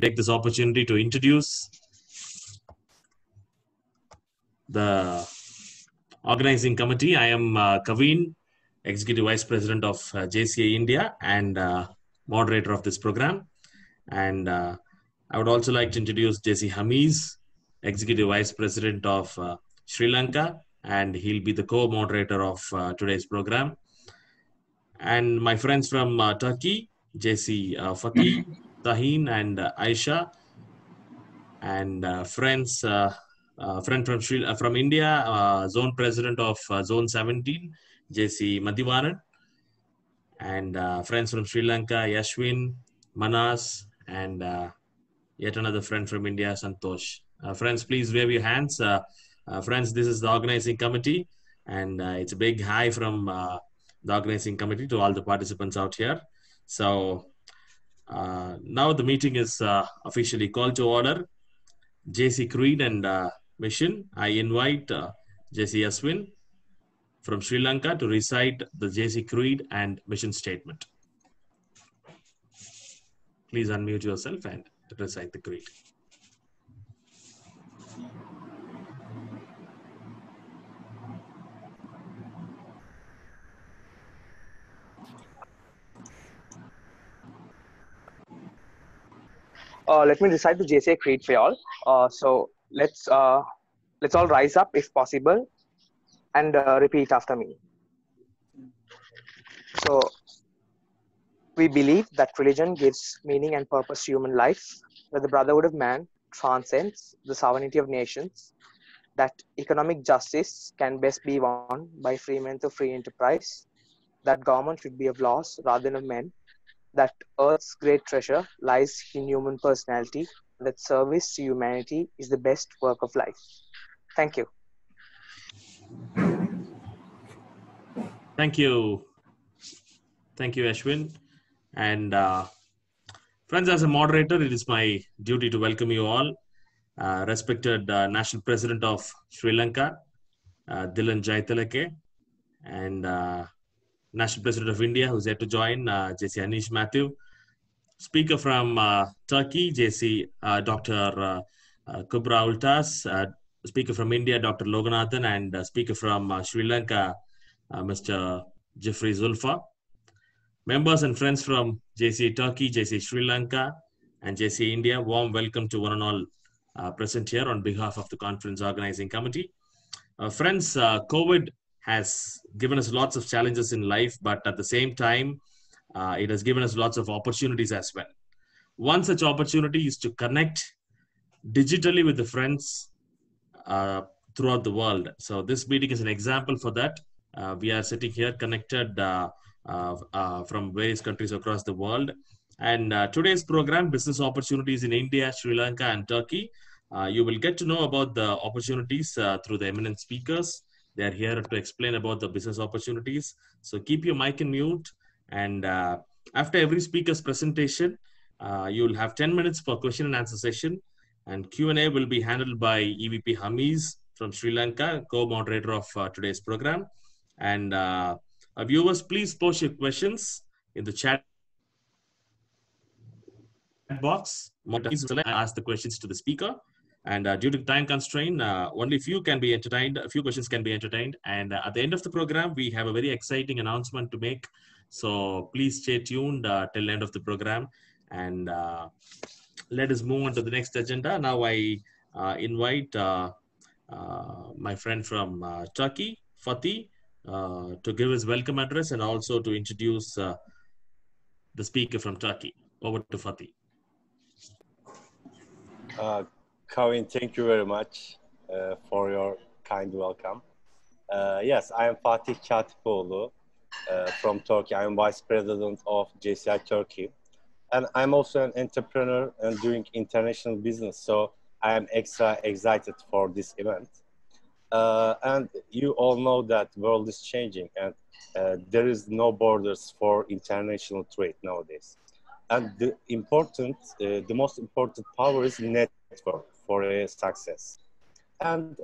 take this opportunity to introduce the organizing committee. I am Kaveen, Executive Vice President of JCI India and moderator of this program. And I would also like to introduce JC Hamiz, Executive Vice President of Sri Lanka, and he'll be the co-moderator of today's program. And my friends from Turkey, JC Fatih, Tahin, and Aisha, and friend from India, Zone President of Zone 17, JC Madhivanan, and friends from Sri Lanka, Yashwin, Manas, and yet another friend from India, Santosh. Friends, please wave your hands. Friends, this is the organizing committee, and it's a big hi from the organizing committee to all the participants out here. So now the meeting is officially called to order. JC Creed and Mission. I invite JC Yaswin from Sri Lanka to recite the JC Creed and Mission Statement. Please unmute yourself and recite the Creed. Let me recite the JCI Creed for y'all. So let's all rise up if possible and repeat after me. So we believe that religion gives meaning and purpose to human life, that the brotherhood of man transcends the sovereignty of nations, that economic justice can best be won by free men through free enterprise, that government should be of laws rather than of men, that Earth's great treasure lies in human personality, that service to humanity is the best work of life. Thank you. Thank you. Thank you, Ashwin. And friends, as a moderator, it is my duty to welcome you all. Respected National President of Sri Lanka, Dilan Jaitalake, and National President of India, who's yet to join, JC Anish Matthew. Speaker from Turkey, JC Dr. Kubra Ultas. Speaker from India, Dr. Loganathan, and Speaker from Sri Lanka, Mr. Jeffrey Zulfa. Members and friends from JCI Turkey, JCI Sri Lanka, and JCI India, warm welcome to one and all present here on behalf of the conference organizing committee. Friends, COVID has given us lots of challenges in life, but at the same time, it has given us lots of opportunities as well. One such opportunity is to connect digitally with the friends throughout the world. So this meeting is an example for that. We are sitting here connected from various countries across the world. And today's program, Business Opportunities in India, Sri Lanka, and Turkey, you will get to know about the opportunities through the eminent speakers. They are here to explain about the business opportunities. So keep your mic in mute. And after every speaker's presentation, you'll have 10 minutes for question and answer session. And Q&A will be handled by EVP Hamiz from Sri Lanka, co-moderator of today's program. And viewers, please post your questions in the chat box. Ask the questions to the speaker. And due to time constraint, only a few can be entertained. A few questions can be entertained. And at the end of the program, we have a very exciting announcement to make. So please stay tuned till the end of the program. And let us move on to the next agenda. Now I invite my friend from Turkey, Fatih, to give his welcome address and also to introduce the speaker from Turkey. Over to Fatih. Kavin, thank you very much for your kind welcome. Yes, I am Fatih Katipoğlu from Turkey. I am Vice President of JCI Turkey. And I'm also an entrepreneur and doing international business. So I am extra excited for this event. And you all know that the world is changing and there is no borders for international trade nowadays. And the most important power is network for a success. And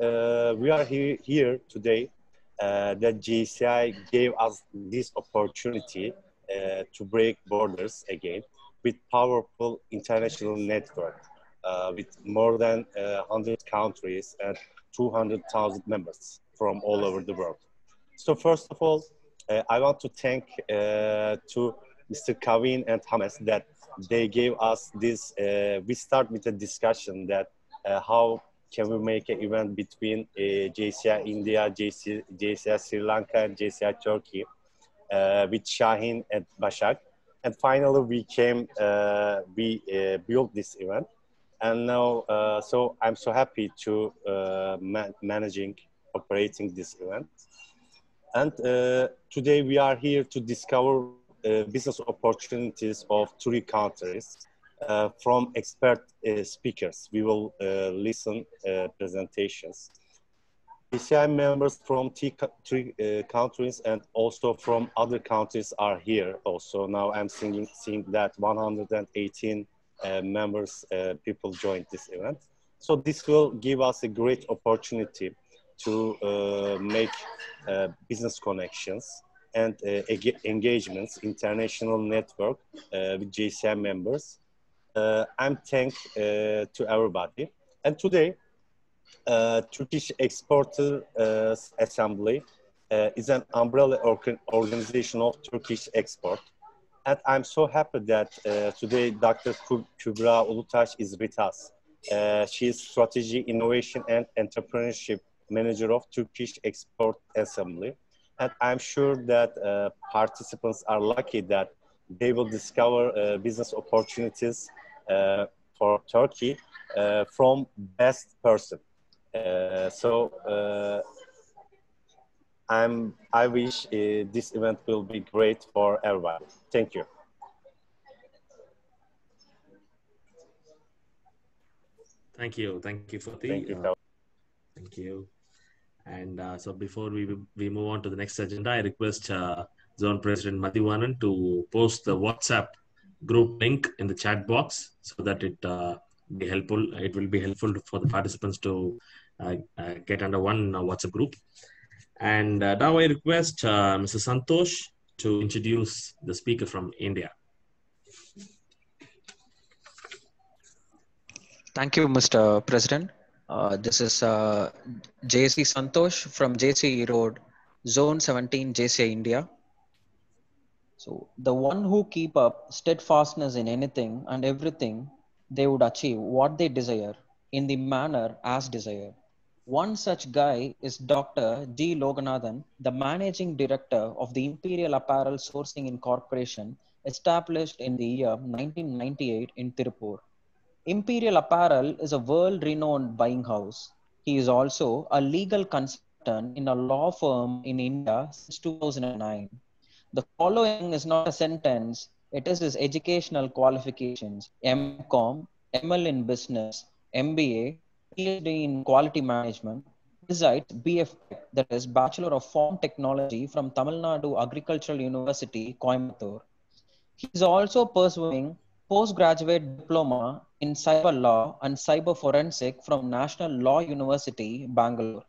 we are here today that JCI gave us this opportunity to break borders again with powerful international network with more than 100 countries and 200,000 members from all over the world. So first of all, I want to thank to Mr. Kavin and Hames that they gave us this. We start with a discussion that how can we make an event between JCI India, JCI Sri Lanka, and JCI Turkey with Shahin and Başak. And finally, we built this event. And now, so I'm so happy to managing, operating this event. And today we are here to discover business opportunities of three countries from expert speakers. We will listen presentations. JCI members from three countries and also from other countries are here also. Now I'm seeing that 118 members, people joined this event. So this will give us a great opportunity to make business connections and engagements, international network with JCI members. I'm thankful to everybody. And today, Turkish Exporters Assembly is an umbrella organization of Turkish export. And I'm so happy that today Dr. Kübra Ulutaş is with us. She is Strategy, Innovation and Entrepreneurship Manager of Turkish Export Assembly. And I'm sure that participants are lucky that they will discover business opportunities for Turkey from best person. I wish this event will be great for everybody. Thank you. Thank you. Thank you, Fatih. Thank you. Thank you. And so before we move on to the next agenda, I request Zone President Madhivanan to post the WhatsApp group link in the chat box so that it be helpful. It will be helpful for the participants to get under one WhatsApp group. And now I request Mr. Santosh to introduce the speaker from India. Thank you, Mr. President. This is JC Santosh from JCI Road, Zone 17, JCI India. So the one who keep up steadfastness in anything and everything, they would achieve what they desire in the manner as desired. One such guy is Dr. D. Loganathan, the Managing Director of the Imperial Apparel Sourcing Incorporation, established in the year 1998 in Tirupur. Imperial Apparel is a world-renowned buying house. He is also a legal consultant in a law firm in India since 2009. The following is not a sentence, it is his educational qualifications: M.Com, ML in Business, MBA, PhD in Quality Management, besides BF Tech, that is Bachelor of Farm Technology from Tamil Nadu Agricultural University, Coimbatore. He is also pursuing postgraduate diploma in cyber law and cyber forensic from National Law University, Bangalore.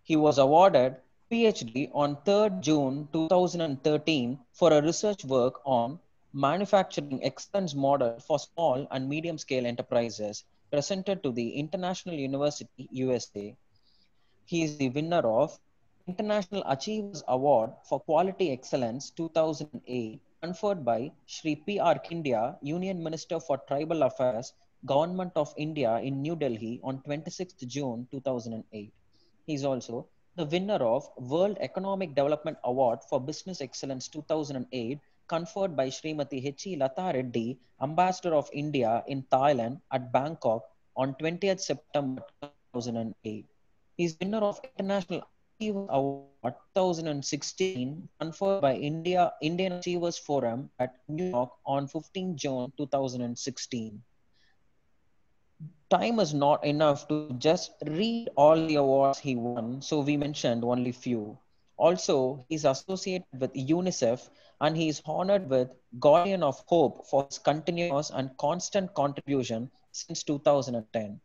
He was awarded PhD on 3rd June 2013 for a research work on manufacturing excellence model for small and medium scale enterprises presented to the International University, USA. He is the winner of International Achievers Award for Quality Excellence 2008 conferred by Sri P.R. Kindia, Union Minister for Tribal Affairs, Government of India in New Delhi on 26th June 2008. He is also the winner of World Economic Development Award for Business Excellence 2008 conferred by Srimati H.E. Lata Reddy, Ambassador of India in Thailand at Bangkok on 20th September 2008. He is winner of International Achievers Award 2016 conferred by Indian Achievers Forum at New York on 15 June 2016. Time is not enough to just read all the awards he won, so we mentioned only few. Also, he is associated with UNICEF and he is honored with Guardian of Hope for his continuous and constant contribution since 2010.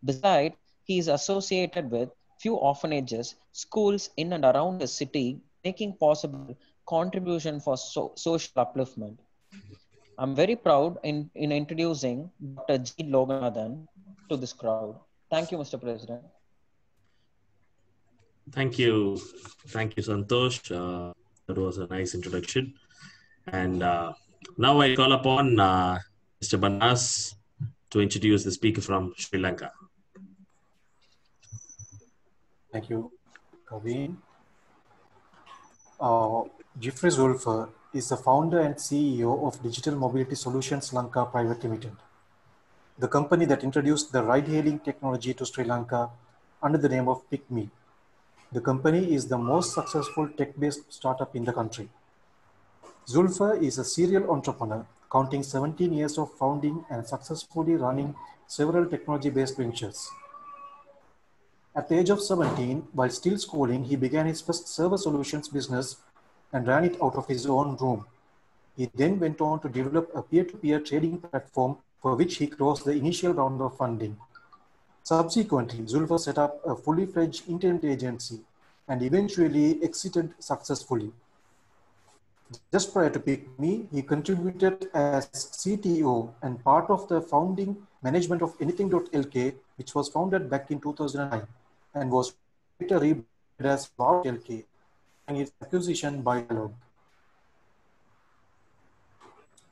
Besides, he is associated with few orphanages, schools in and around the city, making possible contribution for social upliftment. I'm very proud in introducing Dr. G. Loganathan to this crowd. Thank you, Mr. President. Thank you. Thank you, Santosh. That was a nice introduction. And now I call upon Mr. Banas to introduce the speaker from Sri Lanka. Thank you, Kaveen. Jeffrey Zulfer is the founder and CEO of Digital Mobility Solutions Lanka Private Limited, the company that introduced the ride-hailing technology to Sri Lanka under the name of PickMe. The company is the most successful tech-based startup in the country. Zulfer is a serial entrepreneur, counting 17 years of founding and successfully running several technology-based ventures. At the age of 17, while still schooling, he began his first server solutions business and ran it out of his own room. He then went on to develop a peer-to-peer trading platform for which he closed the initial round of funding. Subsequently, Zulfer set up a fully fledged internet agency and eventually exited successfully. Just prior to PickMe, he contributed as CTO and part of the founding management of Anything.lk, which was founded back in 2009 and was later rebranded as Wow.lk and its acquisition by Dialog.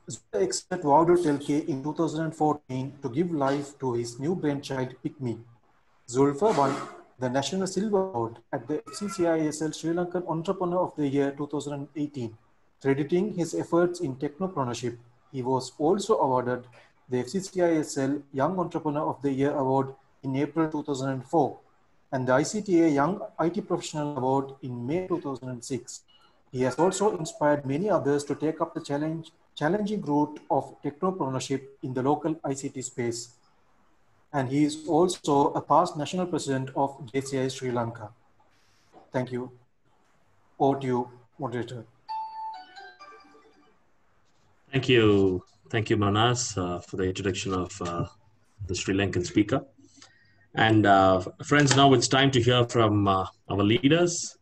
Zulfer exited Wow.lk in 2014 to give life to his new brainchild, PickMe. Zulfer won the National Silver Award at the FCCISL Sri Lankan Entrepreneur of the Year 2018. Crediting his efforts in technopreneurship, he was also awarded the FCCISL Young Entrepreneur of the Year Award in April 2004 and the ICTA Young IT Professional Award in May 2006. He has also inspired many others to take up the challenging route of technopreneurship in the local ICT space. And he is also a past national president of JCI Sri Lanka. Thank you. Over to you, moderator. Thank you. Thank you, Manas, for the introduction of the Sri Lankan speaker. And friends, now it's time to hear from our leaders,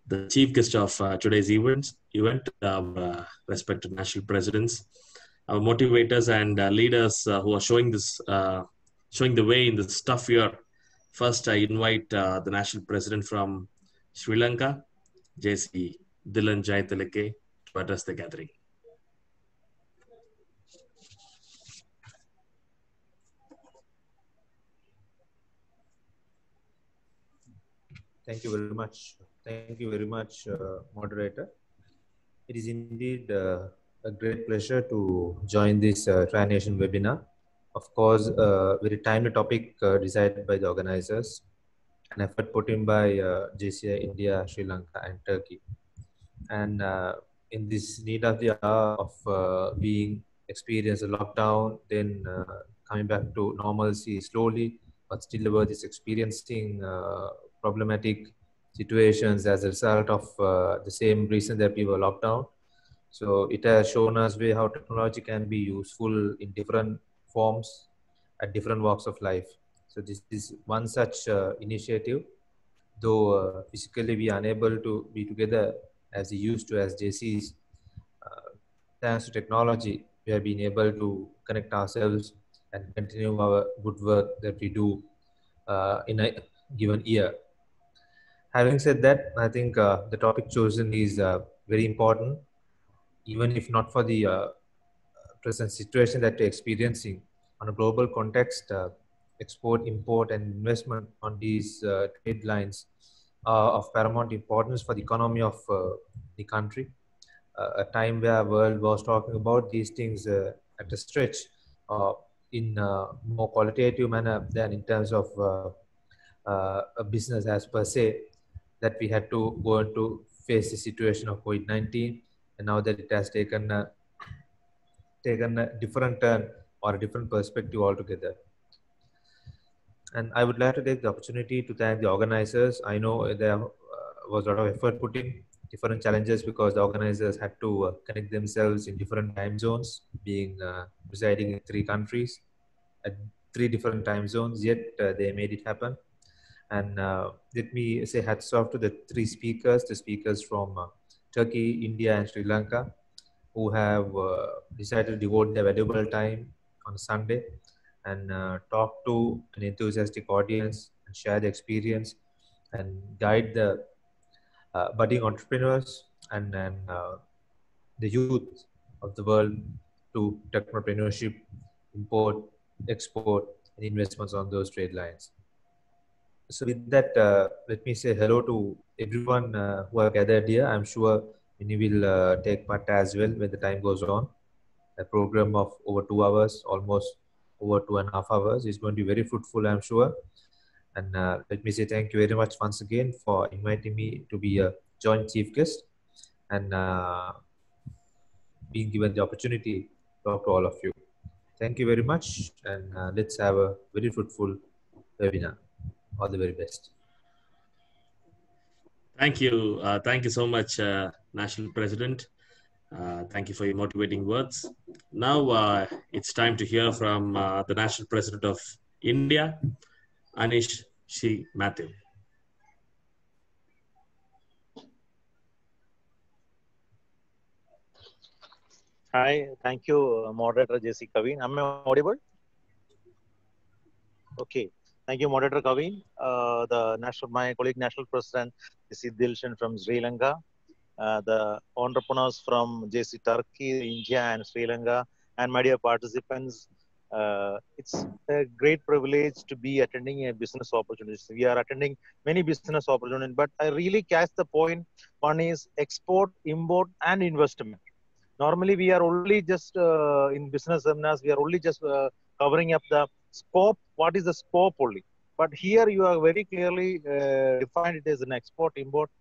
the chief guest of today's event, our respected national presidents, our motivators and leaders who are showing the way in this tough year. First, I invite the national president from Sri Lanka, JC Dilan Jayathalake, to address the gathering. Thank you very much. Thank you very much, moderator. It is indeed a great pleasure to join this Tri-Nation webinar. Of course, very timely topic decided by the organizers, an effort put in by JCI India, Sri Lanka, and Turkey. And in this need of the hour of being experienced a lockdown, then coming back to normalcy slowly, but still about this experiencing problematic situations as a result of the same reason that we were locked down. So it has shown us way how technology can be useful in different forms at different walks of life. So this is one such initiative. Though physically we are unable to be together as we used to as JCs, thanks to technology, we have been able to connect ourselves and continue our good work that we do in a given year. Having said that, I think the topic chosen is very important, even if not for the present situation that we're experiencing on a global context. Export, import, and investment on these trade lines are of paramount importance for the economy of the country. A time where the world was talking about these things at a stretch in a more qualitative manner than in terms of a business as per se, that we had to go into face the situation of COVID-19, and now that it has taken a different turn or a different perspective altogether. And I would like to take the opportunity to thank the organizers. I know there was a lot of effort put in, different challenges, because the organizers had to connect themselves in different time zones, being residing in 3 countries at 3 different time zones, yet they made it happen. And let me say hats off to the 3 speakers, the speakers from Turkey, India, and Sri Lanka. who have decided to devote their valuable time on Sunday and talk to an enthusiastic audience and share the experience and guide the budding entrepreneurs and the youth of the world to technopreneurship, import, export, and investments on those trade lines. So with that, let me say hello to everyone who are gathered here. I'm sure many will take part as well when the time goes on. A program of over 2 hours, almost over 2.5 hours, is going to be very fruitful, I'm sure. And let me say thank you very much once again for inviting me to be a joint chief guest and being given the opportunity to talk to all of you. Thank you very much, and let's have a very fruitful webinar. All the very best. Thank you. Thank you so much, National President. Thank you for your motivating words. Now it's time to hear from the National President of India, Anish Shi Matthew. Hi, thank you, Moderator JC Kavin. Am I audible? Okay. Thank you, Moderator Kavin. My colleague, National President JC Dilshan from Sri Lanka, the entrepreneurs from JC Turkey, India, and Sri Lanka, and my dear participants. It's a great privilege to be attending a business opportunities. We are attending many business opportunities, but I really catch the point. One is export, import, and investment. Normally, we are only just in business seminars, we are only just covering up the scope. What is the scope only? But here you are very clearly defined it as an export, import,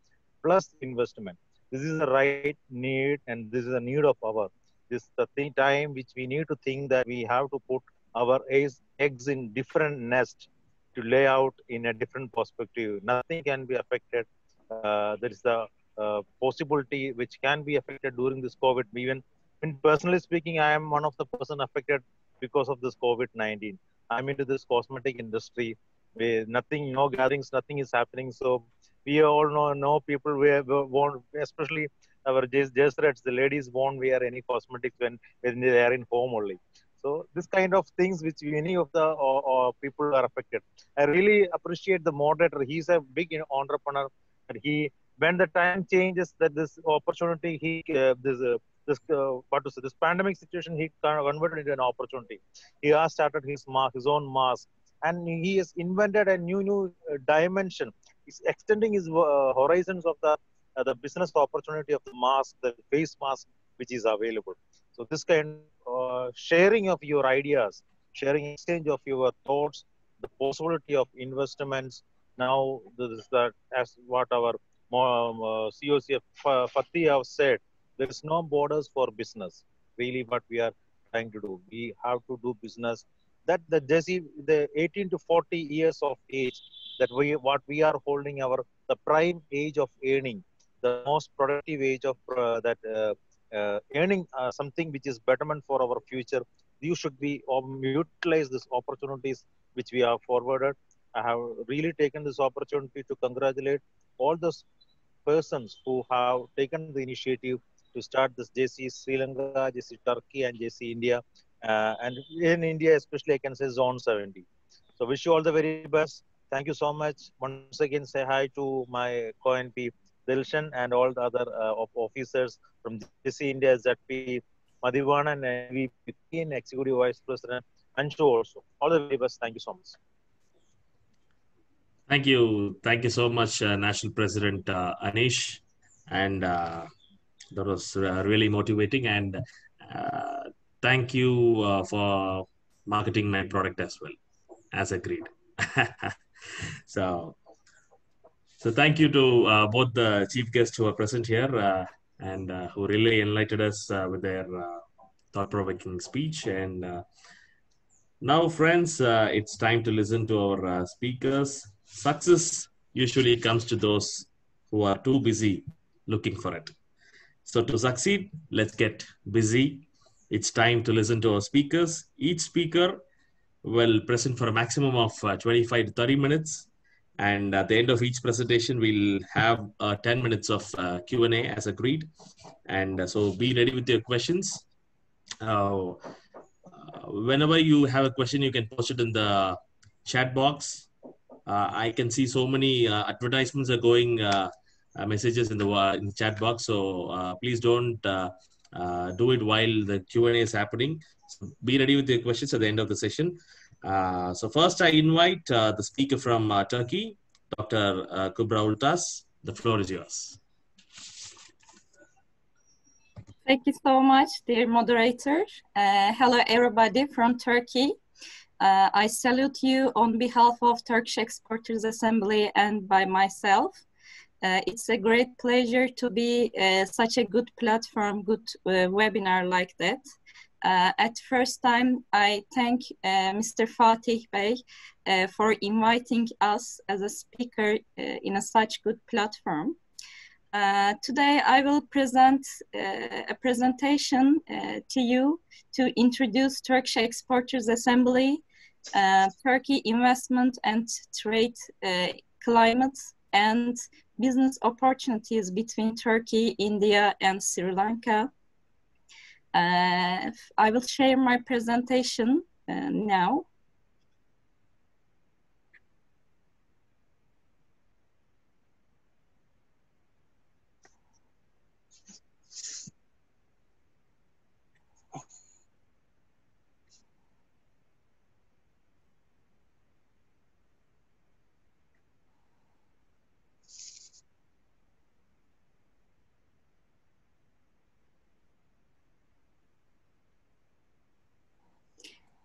plus investment. This is the right need, and this is a need of our. This is the time which we need to think that we have to put our eggs in different nest to lay out in a different perspective. Nothing can be affected. There is the possibility which can be affected during this COVID. Even personally speaking, I am one of the person affected because of this COVID-19. I'm into this cosmetic industry where nothing, no gatherings, nothing is happening. So we all know people won't, especially our Jesrets, the ladies won't wear any cosmetics when they are in home only. So this kind of things which many of the people are affected. I really appreciate the moderator. He's a big entrepreneur. And when the time changes, that this opportunity, this pandemic situation, he converted into an opportunity. He has started his own mask, and he has invented a new dimension. He's extending his horizons of the business opportunity of the mask, the face mask, which is available. So this kind of sharing of your ideas, sharing exchange of your thoughts, the possibility of investments. Now, this is that as what our COC Fatih have said, there is no borders for business. Really, what we are trying to do, we have to do business. That the 18 to 40 years of age, that what we are holding the prime age of earning, the most productive age of earning something which is betterment for our future. You should be utilize these opportunities which we have forwarded. I have really taken this opportunity to congratulate all those persons who have taken the initiative to start this JC Sri Lanka, JC Turkey, and JC India. And in India, especially, I can say Zone 70. So wish you all the very best. Thank you so much. Once again, say hi to my co-NP Dilshan and all the other officers from JC India, ZP, Madhivan, and VP and Executive Vice President, and show also. All the very best. Thank you so much. Thank you. Thank you so much, National President Anish. And that was really motivating. And thank you for marketing my product as well, as agreed. So thank you to both the chief guests who are present here and who really enlightened us with their thought-provoking speech. And now, friends, it's time to listen to our speakers. Success usually comes to those who are too busy looking for it. So to succeed, let's get busy. It's time to listen to our speakers. Each speaker will present for a maximum of 25 to 30 minutes. And at the end of each presentation, we'll have 10 minutes of Q&A as agreed. And so be ready with your questions. Whenever you have a question, you can post it in the chat box. I can see so many advertisements are going, messages in the chat box. So please don't do it while the Q&A is happening. So be ready with your questions at the end of the session. So first I invite the speaker from Turkey, Dr. Kubra Ultas. The floor is yours. Thank you so much, dear moderator. Hello, everybody from Turkey. I salute you on behalf of Turkish Exporters Assembly and by myself. It's a great pleasure to be such a good platform, good webinar like that. At first time, I thank Mr. Fatih Bey for inviting us as a speaker in such good platform. Today, I will present a presentation to you to introduce Turkish Exporters Assembly, Turkey investment and trade climate, and business opportunities between Turkey, India, and Sri Lanka. I will share my presentation now.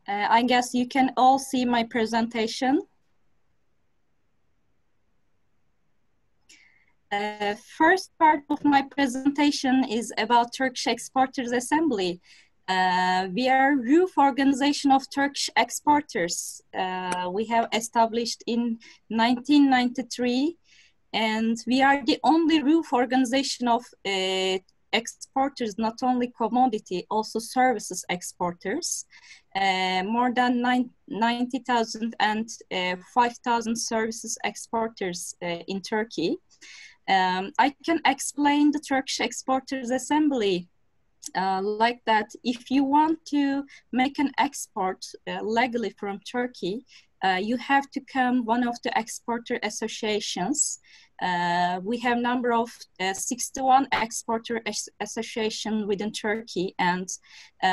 I guess you can all see my presentation. First part of my presentation is about Turkish Exporters Assembly. We are roof organization of Turkish exporters. We have established in 1993, and we are the only roof organization of exporters, not only commodity, also services exporters. More than 90,000 and 5,000 services exporters in Turkey. I can explain the Turkish Exporters Assembly like that. If you want to make an export legally from Turkey, you have to become one of the exporter associations. We have number of 61 exporter association within Turkey, and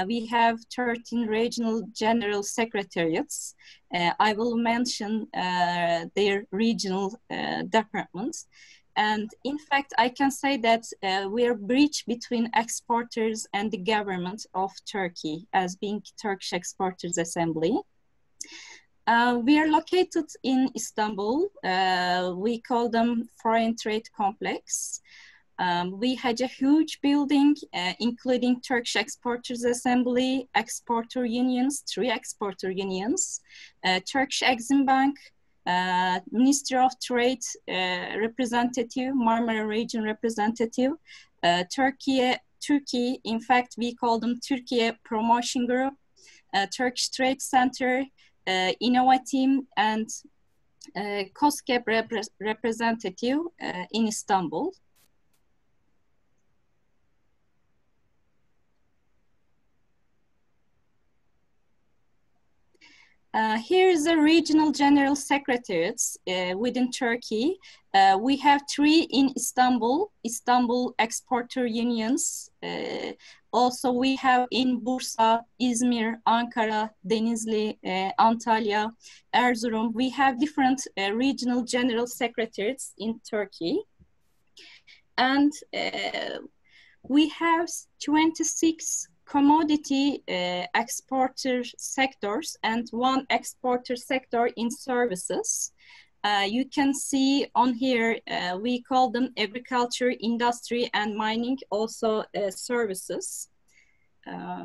we have 13 regional general secretariats. I will mention their regional departments. And in fact, I can say that we are bridge between exporters and the government of Turkey as being Turkish Exporters Assembly. We are located in Istanbul. We call them Foreign Trade Complex. We had a huge building, including Turkish Exporters Assembly, exporter unions, 3 exporter unions, Turkish Exim Bank, Ministry of Trade representative, Marmara region representative, Turkey, in fact, we call them Türkiye Promotion Group, Turkish Trade Center, Innova team, and COSGAP representative in Istanbul. Here is the regional general secretariats within Turkey. We have 3 in Istanbul, Istanbul exporter unions. Also we have in Bursa, İzmir, Ankara, Denizli, Antalya, Erzurum. We have different regional general secretariats in Turkey. And we have 26 commodity exporter sectors and 1 exporter sector in services. You can see on here, we call them agriculture, industry, and mining, also services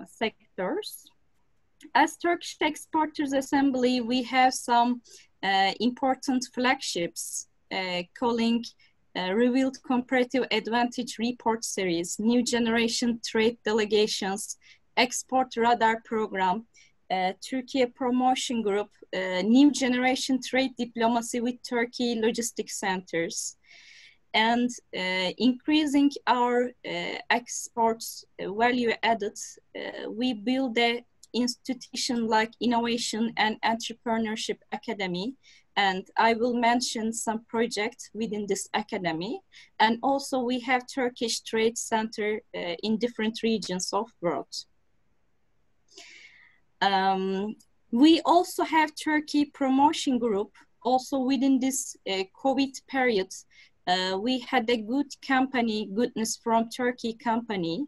sectors. As Turkish Exporters Assembly, we have some important flagships calling Revealed Comparative Advantage Report Series, New Generation Trade Delegations, Export Radar Program, Türkiye Promotion Group, New Generation Trade Diplomacy with Turkey Logistic Centers, and increasing our exports value added. We build a institution like Innovation and Entrepreneurship Academy, and I will mention some projects within this academy. And also we have Turkish Trade Center in different regions of world. We also have Turkey Promotion Group. Also within this COVID period, we had a good company, Goodness from Turkey company.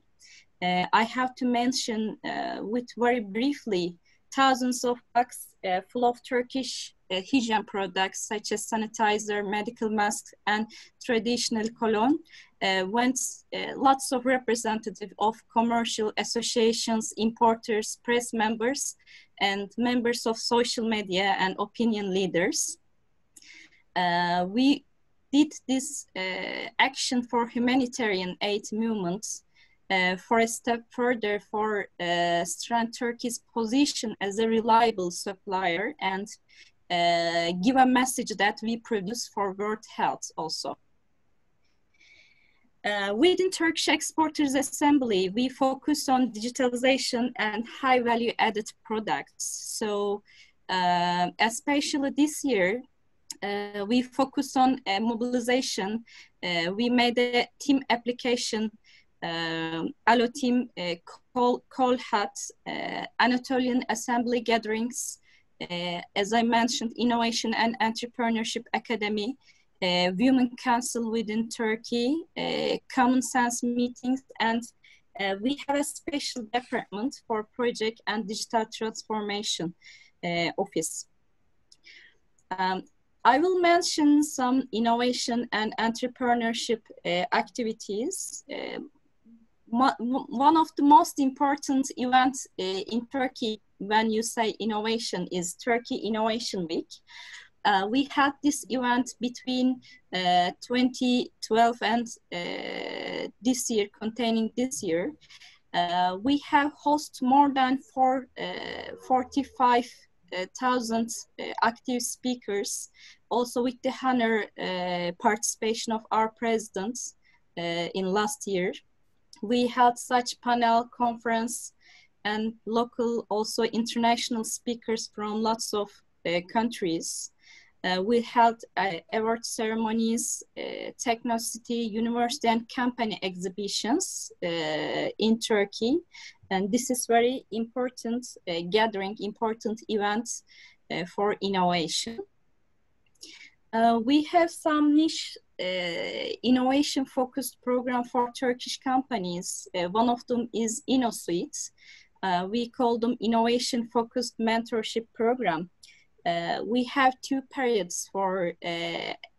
I have to mention with very briefly, thousands of boxes full of Turkish hygiene products such as sanitizer, medical masks, and traditional cologne. Went lots of representatives of commercial associations, importers, press members, and members of social media and opinion leaders. We did this action for humanitarian aid movements for a step further for strengthen Turkey's position as a reliable supplier and give a message that we produce for world health also. Within Turkish Exporters Assembly, we focus on digitalization and high value added products. So especially this year, we focus on mobilization. We made a team application, Allo Team, call hats, Anatolian Assembly gatherings, as I mentioned, Innovation and Entrepreneurship Academy, Women Council within Turkey, Common Sense meetings, and we have a special department for project and digital transformation office. I will mention some innovation and entrepreneurship activities. One of the most important events in Turkey when you say innovation is Turkey Innovation Week. We had this event between 2012 and this year, containing this year. We have hosted more than 45,000 active speakers, also with the honor participation of our president in last year. We held such panel conference and local, also international speakers from lots of countries. We held award ceremonies, Technocity, university and company exhibitions in Turkey. And this is very important gathering, important events for innovation. We have some niche innovation-focused program for Turkish companies. One of them is InnoSuite. We call them innovation-focused mentorship program. We have 2 periods for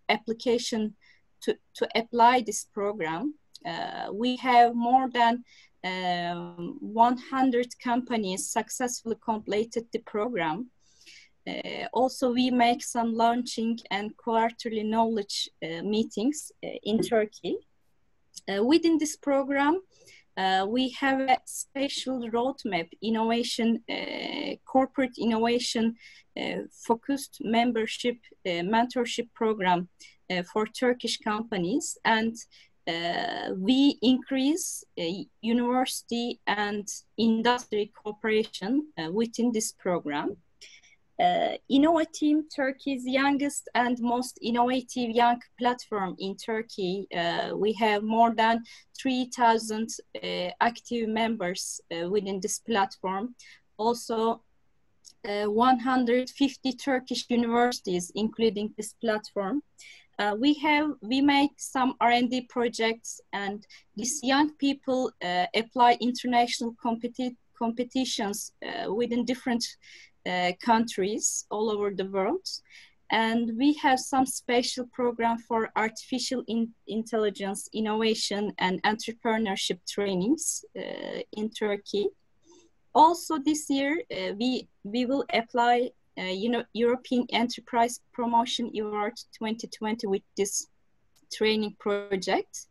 application to apply this program. We have more than 100 companies successfully completed the program. Also, we make some launching and quarterly knowledge meetings in Turkey. Within this program, we have a special roadmap, innovation, corporate innovation focused membership, mentorship program for Turkish companies. And we increase university and industry cooperation within this program. Innovateam, Turkey's youngest and most innovative young platform in Turkey. We have more than 3,000 active members within this platform. Also, 150 Turkish universities, including this platform. We make some R&D projects, and these young people apply international competitions within different countries all over the world. And we have some special program for artificial intelligence, innovation and entrepreneurship trainings in Turkey. Also this year, we will apply European Enterprise Promotion Award 2020 with this training project.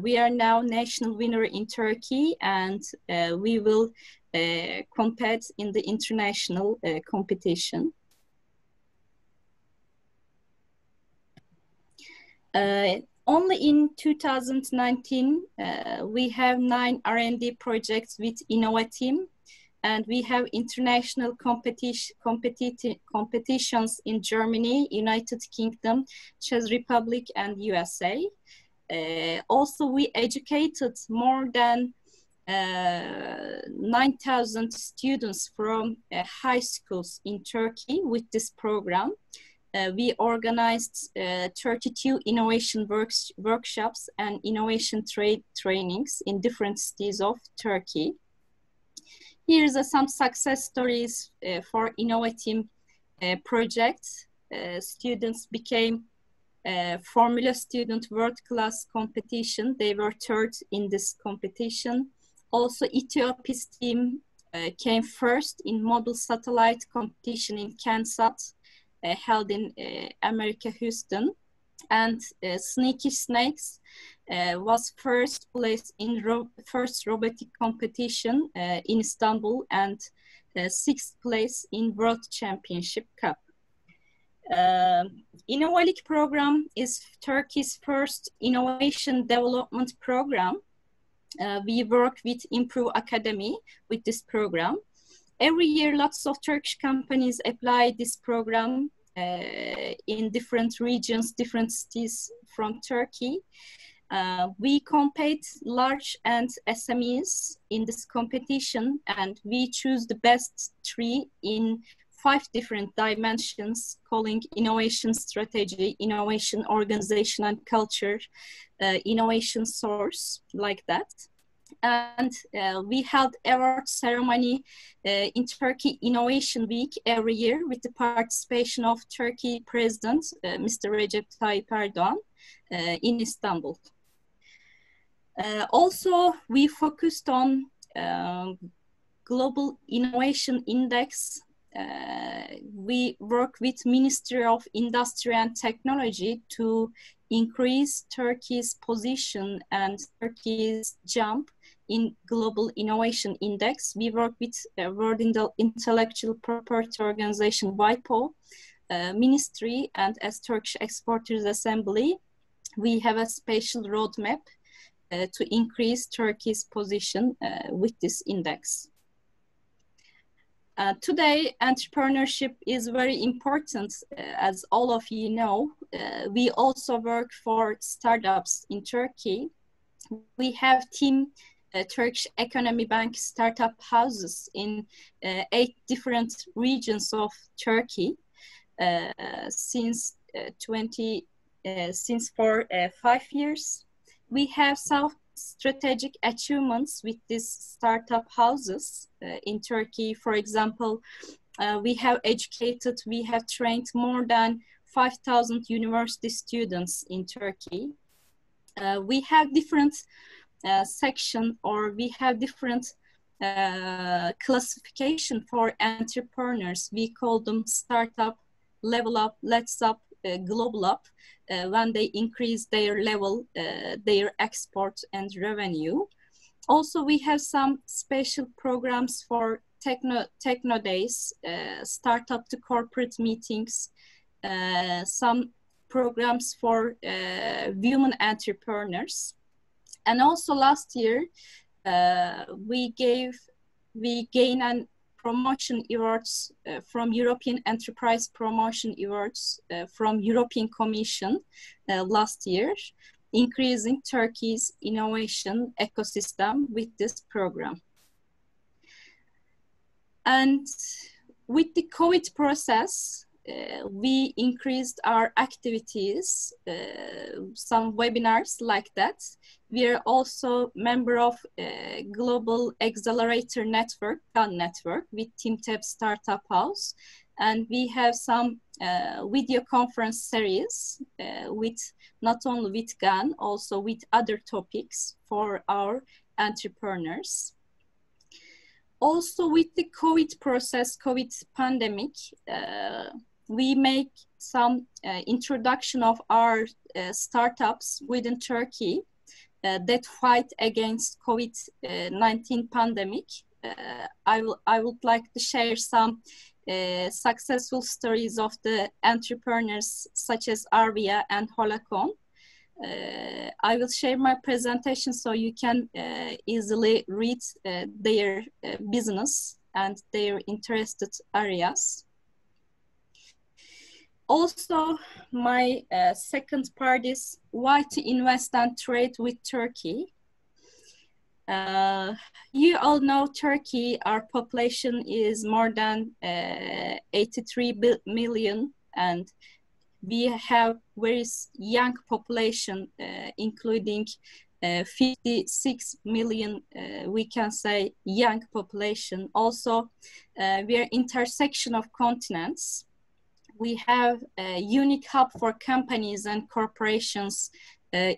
We are now national winner in Turkey, and we will compete in the international competition. Only in 2019, we have 9 R&D projects with Innovateam, and we have international competitions in Germany, United Kingdom, Czech Republic, and USA. Also, we educated more than 9,000 students from high schools in Turkey with this program. We organized 32 innovation workshops and innovation trainings in different cities of Turkey. Here's some success stories for Innovateam projects. Students became Formula Student World Class competition. They were third in this competition. Also, Ethiopia's team came first in mobile satellite competition in Kansas, held in America, Houston. And Sneaky Snakes was first place in first robotic competition in Istanbul, and 6th place in World Championship Cup. Innovalik program is Turkey's first innovation development program. We work with Improve Academy with this program. Every year, lots of Turkish companies apply this program in different regions, different cities from Turkey. We compete large and SMEs in this competition, and we choose the best 3 in 5 different dimensions, calling innovation strategy, innovation organization and culture, innovation source, like that. And we held award ceremony in Turkey Innovation Week every year with the participation of Turkey President, Mr. Recep Tayyip Erdogan, in Istanbul. Also, we focused on Global Innovation Index. We work with Ministry of Industry and Technology to increase Turkey's position and Turkey's jump in Global Innovation Index. We work with World Intellectual Property Organization, WIPO, Ministry, and as Turkish Exporters Assembly, we have a special roadmap to increase Turkey's position with this index. Today, entrepreneurship is very important, as all of you know. We also work for startups in Turkey. We have team Turkish Economy Bank startup houses in 8 different regions of Turkey since 5 years. We have some strategic achievements with these startup houses in Turkey. For example, we have trained more than 5,000 university students in Turkey. We have different section, or we have different classification for entrepreneurs. We call them startup, level up, let's up, global up, when they increase their level, their export and revenue. Also, we have some special programs for techno days, startup to corporate meetings, some programs for women entrepreneurs. And also last year, we gained an promotion awards from European Enterprise Promotion Awards from European Commission last year, increasing Turkey's innovation ecosystem with this program. And with the COVID process, we increased our activities, some webinars like that. We are also member of Global Accelerator Network, GAN Network, with TeamTap Startup House. And we have some video conference series with not only with GAN, also with other topics for our entrepreneurs. Also with the COVID process, COVID pandemic, we make some introduction of our startups within Turkey. that fight against COVID-19 pandemic. I would like to share some successful stories of the entrepreneurs such as Arvia and Holacon. I will share my presentation so you can easily read their business and their interested areas. Also, my second part is why to invest and trade with Turkey. You all know Turkey, our population is more than 83 million, and we have very young population, including 56 million, we can say, young population. Also, we are intersection of continents. We have a unique hub for companies and corporations,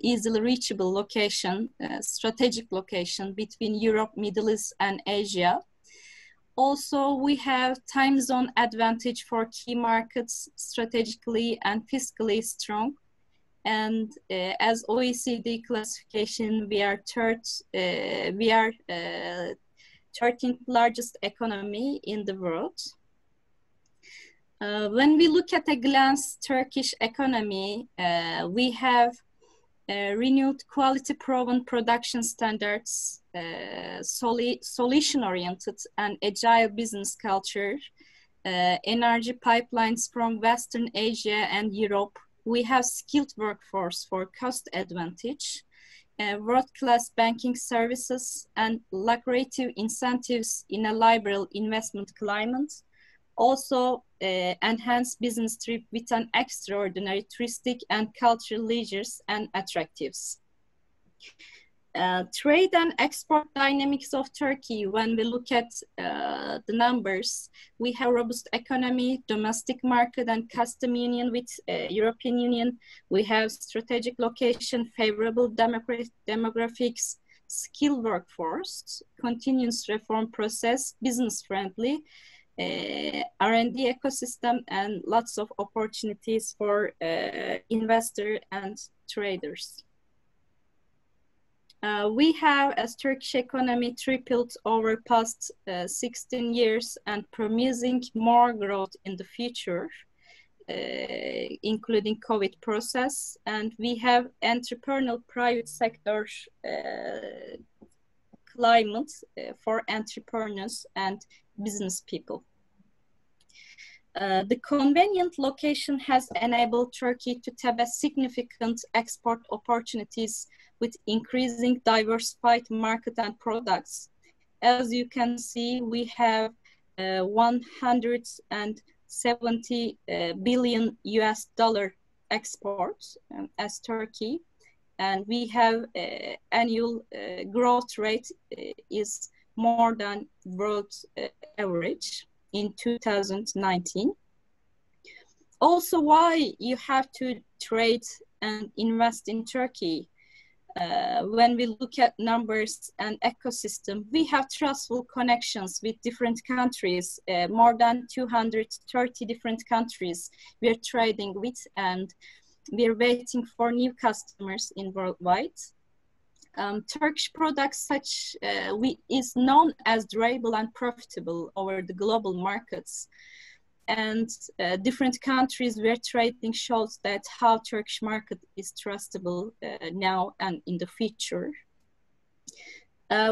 easily reachable location, strategic location between Europe, Middle East, and Asia. Also, we have time zone advantage for key markets, strategically and fiscally strong. And as OECD classification, we are 13th largest economy in the world. When we look at a glance Turkish economy, we have renewed quality proven production standards, solution-oriented and agile business culture, energy pipelines from Western Asia and Europe. We have skilled workforce for cost advantage, world-class banking services, and lucrative incentives in a liberal investment climate. Also, enhanced business trip with an extraordinary touristic and cultural leisures and attractives. Trade and export dynamics of Turkey, when we look at the numbers, we have robust economy, domestic market and custom union with European Union. We have strategic location, favorable demographics, skilled workforce, continuous reform process, business friendly, R&D ecosystem, and lots of opportunities for investors and traders. We have, as Turkish economy tripled over past 16 years and promising more growth in the future, including COVID process. And we have entrepreneurial private sector climate for entrepreneurs and business people. The convenient location has enabled Turkey to tap a significant export opportunities with increasing diversified market and products. As you can see, we have 170 billion US dollar exports as Turkey, and we have annual growth rate is more than world average in 2019. Also, why you have to trade and invest in Turkey? When we look at numbers and ecosystem, we have trustful connections with different countries, more than 230 different countries we are trading with, and we are waiting for new customers in worldwide. Turkish products such is known as durable and profitable over the global markets, and different countries where trading shows that how Turkish market is trustable now and in the future.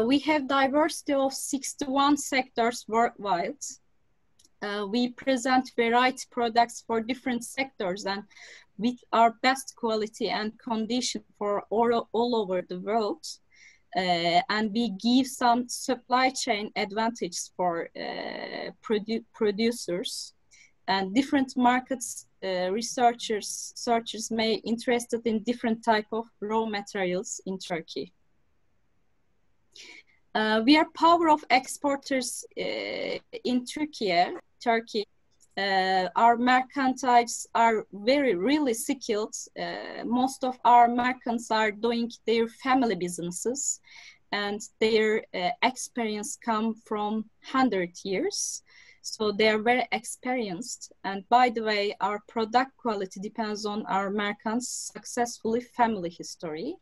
We have diversity of 61 sectors worldwide. We present variety products for different sectors and with our best quality and condition for all over the world. And we give some supply chain advantages for producers, and different markets researchers may interested in different type of raw materials in Turkey. We are power of exporters in Turkey. Our mercantiles are really skilled. Most of our merchants are doing their family businesses, and their experience come from 100 years. So they are very experienced. And by the way, our product quality depends on our merchants' successfully family history.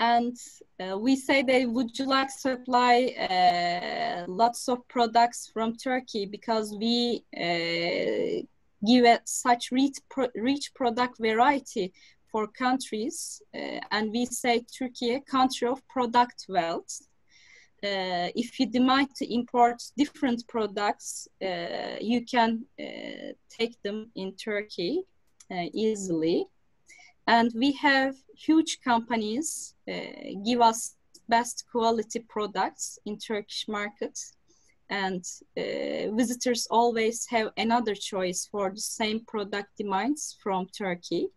And we say that would you like to supply lots of products from Turkey, because we give such rich product variety for countries, and we say Türkiye, country of product wealth. If you demand to import different products, you can take them in Turkey easily. And we have huge companies give us best quality products in Turkish market. And visitors always have another choice for the same product demands from Turkey.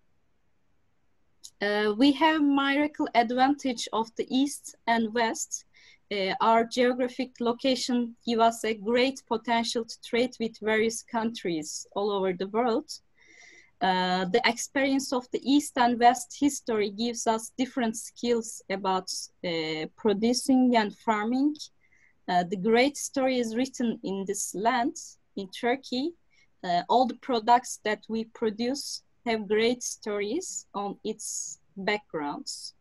We have miracle advantage of the East and West. Our geographic location gives us a great potential to trade with various countries all over the world. The experience of the East and West history gives us different skills about producing and farming. The great story is written in this land, in Turkey. All the products that we produce have great stories on its backgrounds.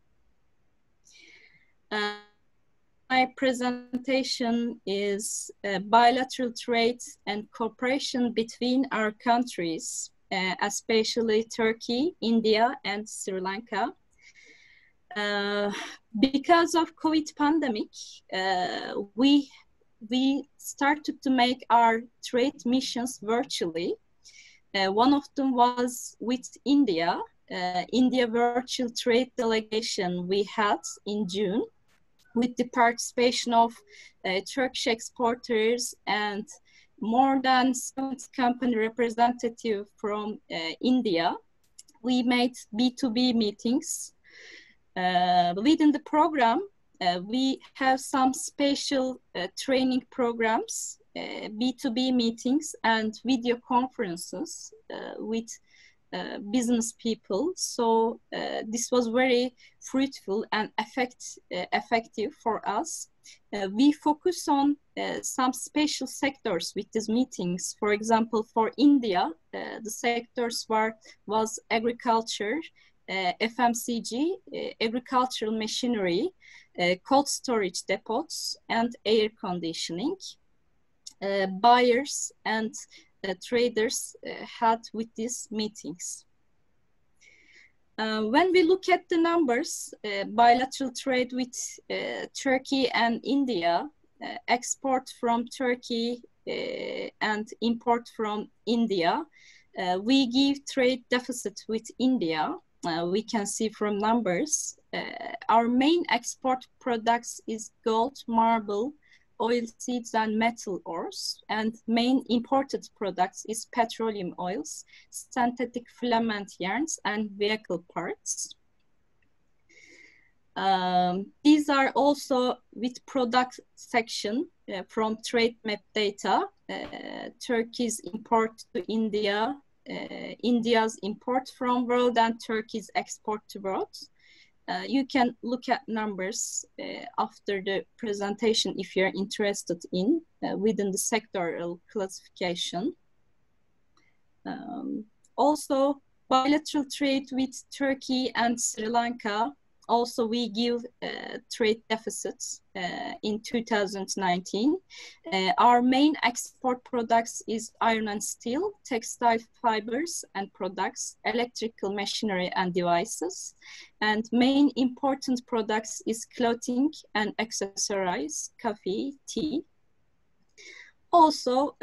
My presentation is bilateral trade and cooperation between our countries, especially Turkey, India, and Sri Lanka. Because of COVID pandemic, we started to make our trade missions virtually. One of them was with India. India virtual trade delegation we had in June, with the participation of Turkish exporters and more than 70 company representatives from India. We made B2B meetings. Within the program, we have some special training programs, B2B meetings and video conferences with business people. So this was very fruitful and effective for us. We focus on some special sectors with these meetings. For example, for India, the sectors was agriculture, FMCG, agricultural machinery, cold storage depots, and air conditioning. Buyers and traders had with these meetings. When we look at the numbers, bilateral trade with Turkey and India, export from Turkey and import from India, we give trade deficit with India. We can see from numbers. Our main export products is gold, marble, oil seeds, and metal ores, and main imported products is petroleum oils, synthetic filament yarns, and vehicle parts. These are also with product section from trade map data. Turkey's import to India, India's import from world, and Turkey's export to world. You can look at numbers after the presentation if you're interested in within the sectoral classification. Also, bilateral trade with Turkey and Sri Lanka. Also, we give trade deficits in 2019. Our main export products is iron and steel, textile fibers and products, electrical machinery and devices. And main important products is clothing and accessories, coffee, tea. Also,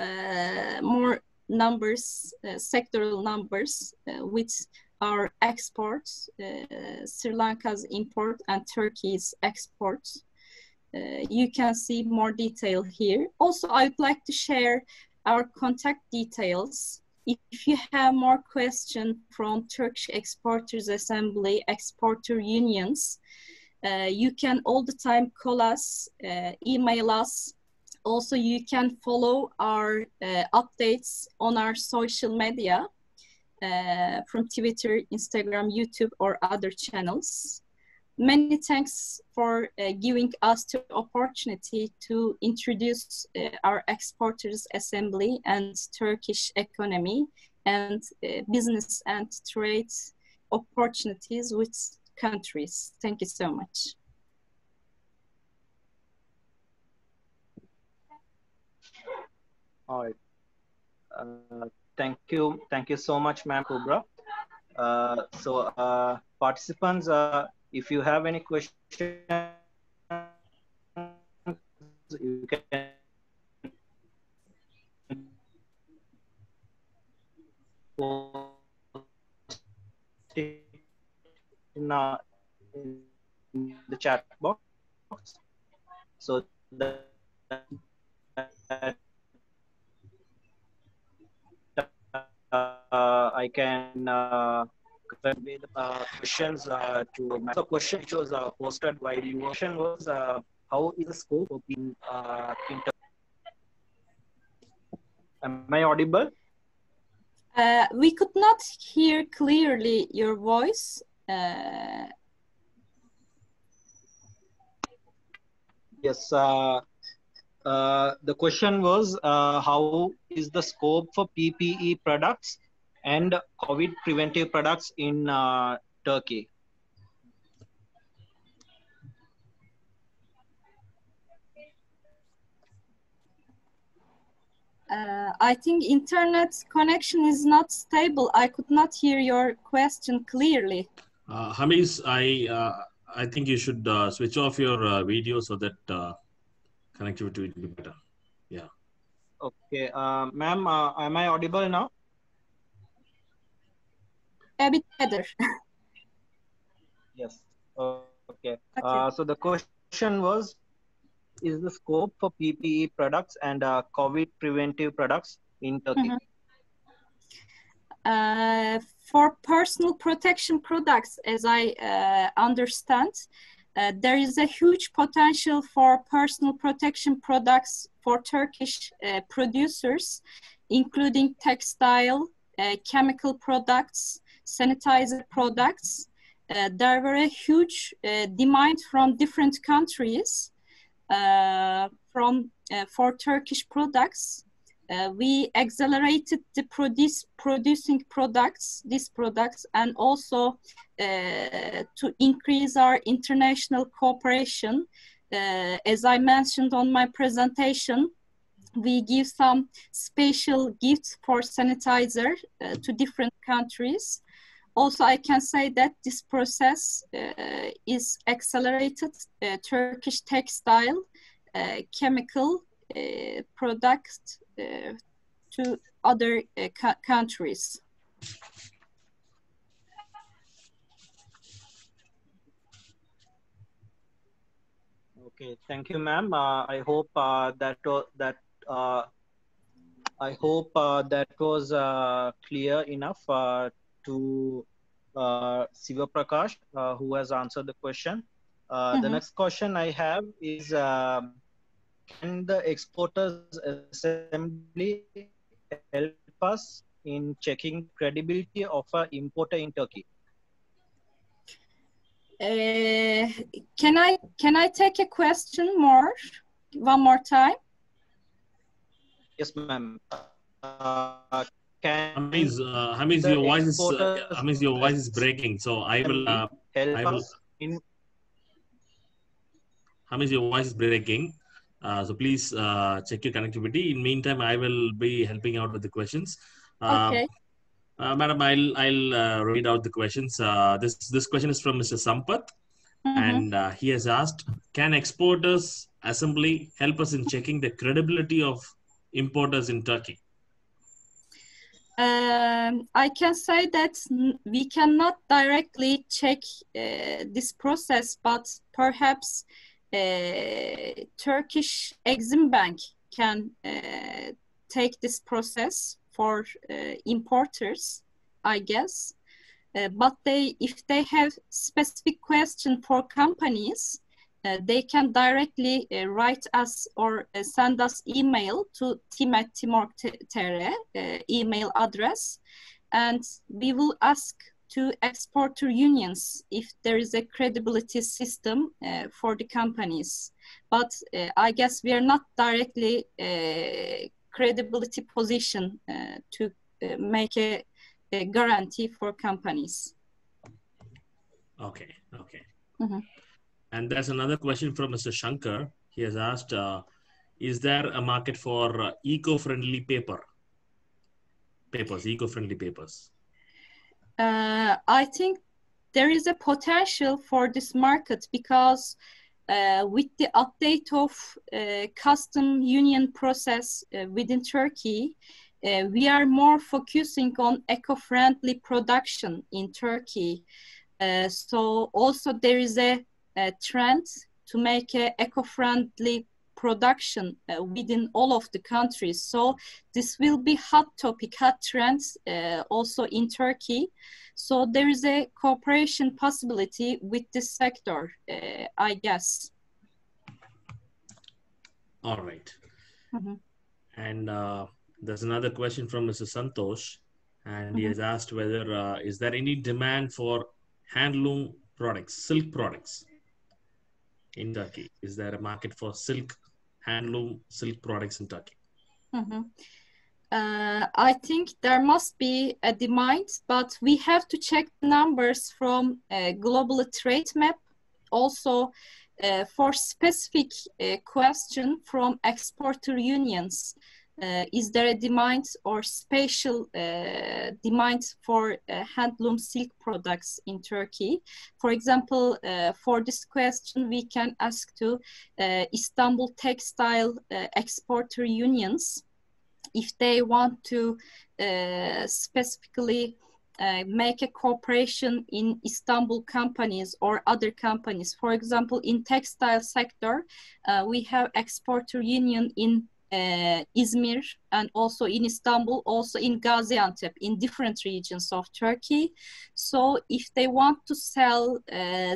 more numbers, sectoral numbers with our exports, Sri Lanka's import and Turkey's exports. You can see more detail here. Also, I would like to share our contact details. If you have more questions from Turkish Exporters Assembly, exporter unions, you can all the time call us, email us. Also, you can follow our updates on our social media. From Twitter, Instagram, YouTube, or other channels. Many thanks for giving us the opportunity to introduce our Exporters Assembly and Turkish economy and business and trade opportunities with countries. Thank you so much. All right. Thank you so much, ma'am Kubra. Participants, if you have any questions, you can post it in the chat box so that I can convey the questions to. So, question which was posted while you. Question was how is the scope of being Am I audible? We could not hear clearly your voice. Yes. The question was how is the scope for PPE products and COVID preventive products in Turkey? I think internet connection is not stable. I could not hear your question clearly. Hamis, I think you should switch off your video so that connectivity will be better. Yeah. Okay, ma'am, am I audible now? A bit better. Yes. Okay. So the question was, is the scope for PPE products and COVID preventive products in Turkey? For personal protection products, as I understand, there is a huge potential for personal protection products for Turkish producers, including textile, chemical products, sanitizer products. There were a huge demand from different countries for Turkish products. We accelerated the producing these products, and also to increase our international cooperation. As I mentioned on my presentation, we give some special gifts for sanitizer to different countries. Also, I can say that this process is accelerated. Turkish textile, chemical products to other countries. Okay, thank you, ma'am. I hope that was clear enough to Siva Prakash, who has answered the question. The next question I have is, can the exporters assembly help us in checking credibility of an importer in Turkey? Can I take a question one more time? Yes, ma'am. Hamis, your voice is breaking. So I will. Hamis, your voice is breaking. So please check your connectivity. In meantime, I will be helping out with the questions. Okay. Madam, I'll read out the questions. This question is from Mr. Sampath, and he has asked, can exporters assembly help us in checking the credibility of importers in Turkey? I can say that we cannot directly check this process, but perhaps Turkish Exim Bank can take this process for importers, I guess. But if they have specific question for companies, they can directly write us or send us email to team@timor.tr email address, and we will ask to exporter unions if there is a credibility system for the companies. But I guess we are not directly credibility position to make a guarantee for companies. Okay, okay. Mhm. And there's another question from Mr. Shankar. He has asked, is there a market for eco-friendly eco-friendly papers? I think there is a potential for this market because with the update of custom union process within Turkey, we are more focusing on eco-friendly production in Turkey. So also there is a trend to make a eco-friendly production within all of the countries. So this will be hot topic, hot trends also in Turkey. So there is a cooperation possibility with this sector, I guess. All right. Mm-hmm. And there's another question from Mr. Santosh, and he has asked whether is there any demand for handloom products, silk products in Turkey? Is there a market for handloom silk products in Turkey? Mm-hmm. I think there must be a demand, but we have to check the numbers from global trade map. Also, for specific question from exporter unions, is there a demand or special demand for handloom silk products in Turkey? For example, for this question, we can ask to Istanbul textile exporter unions if they want to specifically make a cooperation in Istanbul companies or other companies. For example, in textile sector, we have exporter union in Izmir and also in Istanbul, also in Gaziantep, in different regions of Turkey. So if they want to sell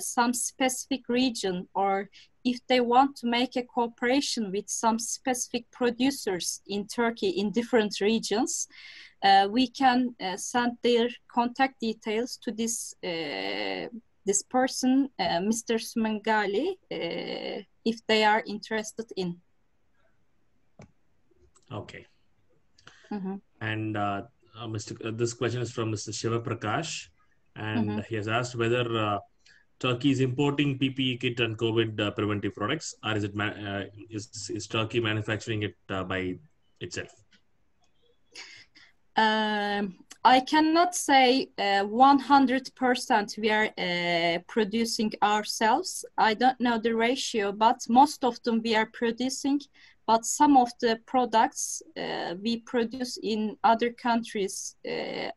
some specific region, or if they want to make a cooperation with some specific producers in Turkey in different regions, we can send their contact details to this person, Mr. Sumangali, if they are interested in. Okay. Mm-hmm. And this question is from Mr. Shiva Prakash, and he has asked whether Turkey is importing PPE kit and COVID preventive products, or is Turkey manufacturing it by itself? I cannot say 100% we are producing ourselves. I don't know the ratio, but most of them we are producing. But some of the products we produce in other countries,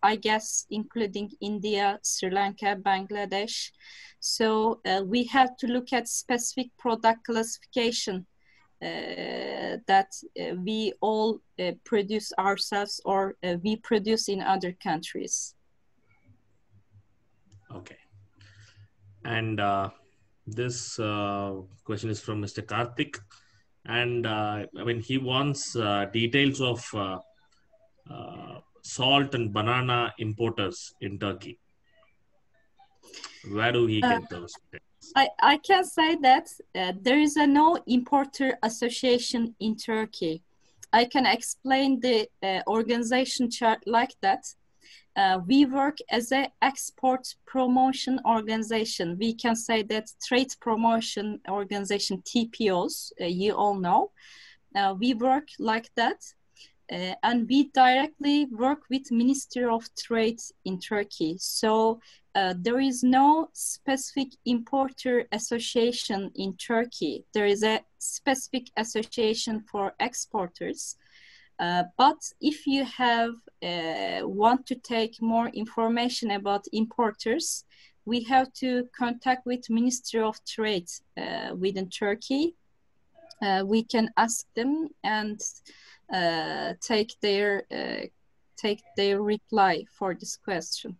I guess, including India, Sri Lanka, Bangladesh. So we have to look at specific product classification that we all produce ourselves, or we produce in other countries. Okay. And this question is from Mr. Karthik. And I mean, he wants details of salt and banana importers in Turkey. Where do we get those? I can say that there is no importer association in Turkey. I can explain the organization chart like that. We work as an export promotion organization. We can say that trade promotion organization, TPOs, you all know. We work like that. And we directly work with Ministry of Trade in Turkey. So there is no specific importer association in Turkey. There is a specific association for exporters. But if you want to take more information about importers, we have to contact with Ministry of Trade within Turkey. We can ask them and take their reply for this question.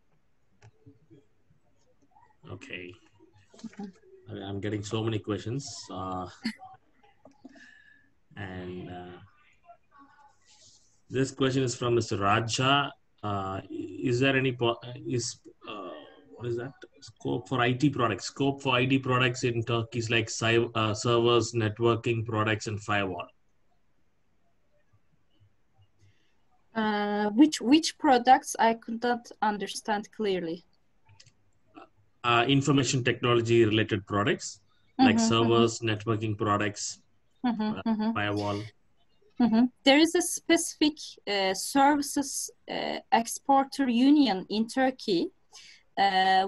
Okay. I'm getting so many questions. And this question is from Mr. Raja. Is there any what is that? Scope for IT products? Scope for IT products in Turkey is like servers, networking products, and firewall. Which products? I could not understand clearly. information technology related products like servers, networking products, firewall. There is a specific services exporter union in Turkey.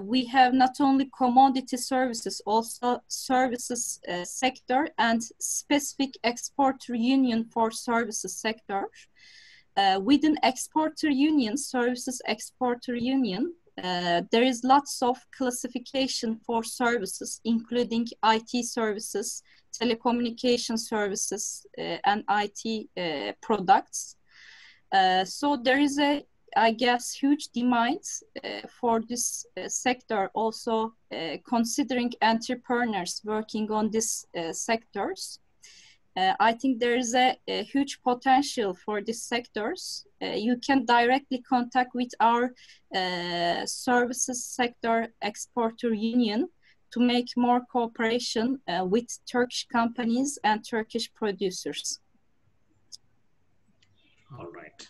We have not only commodity services, also services sector and specific exporter union for services sector. Within exporter union, services exporter union, there is lots of classification for services, including IT services, telecommunication services, and IT products. So there is a, I guess, huge demand for this sector, also considering entrepreneurs working on these sectors. I think there is a huge potential for these sectors. You can directly contact with our services sector exporter union to make more cooperation with Turkish companies and Turkish producers. All right.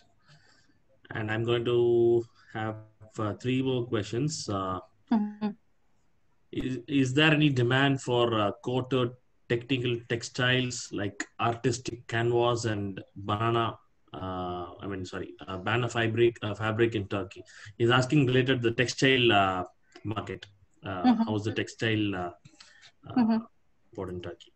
And I'm going to have 3 more questions. Is there any demand for coated technical textiles like artistic canvas and banana fabric in Turkey? He's asking related to the textile market. How is the textile port in Turkey?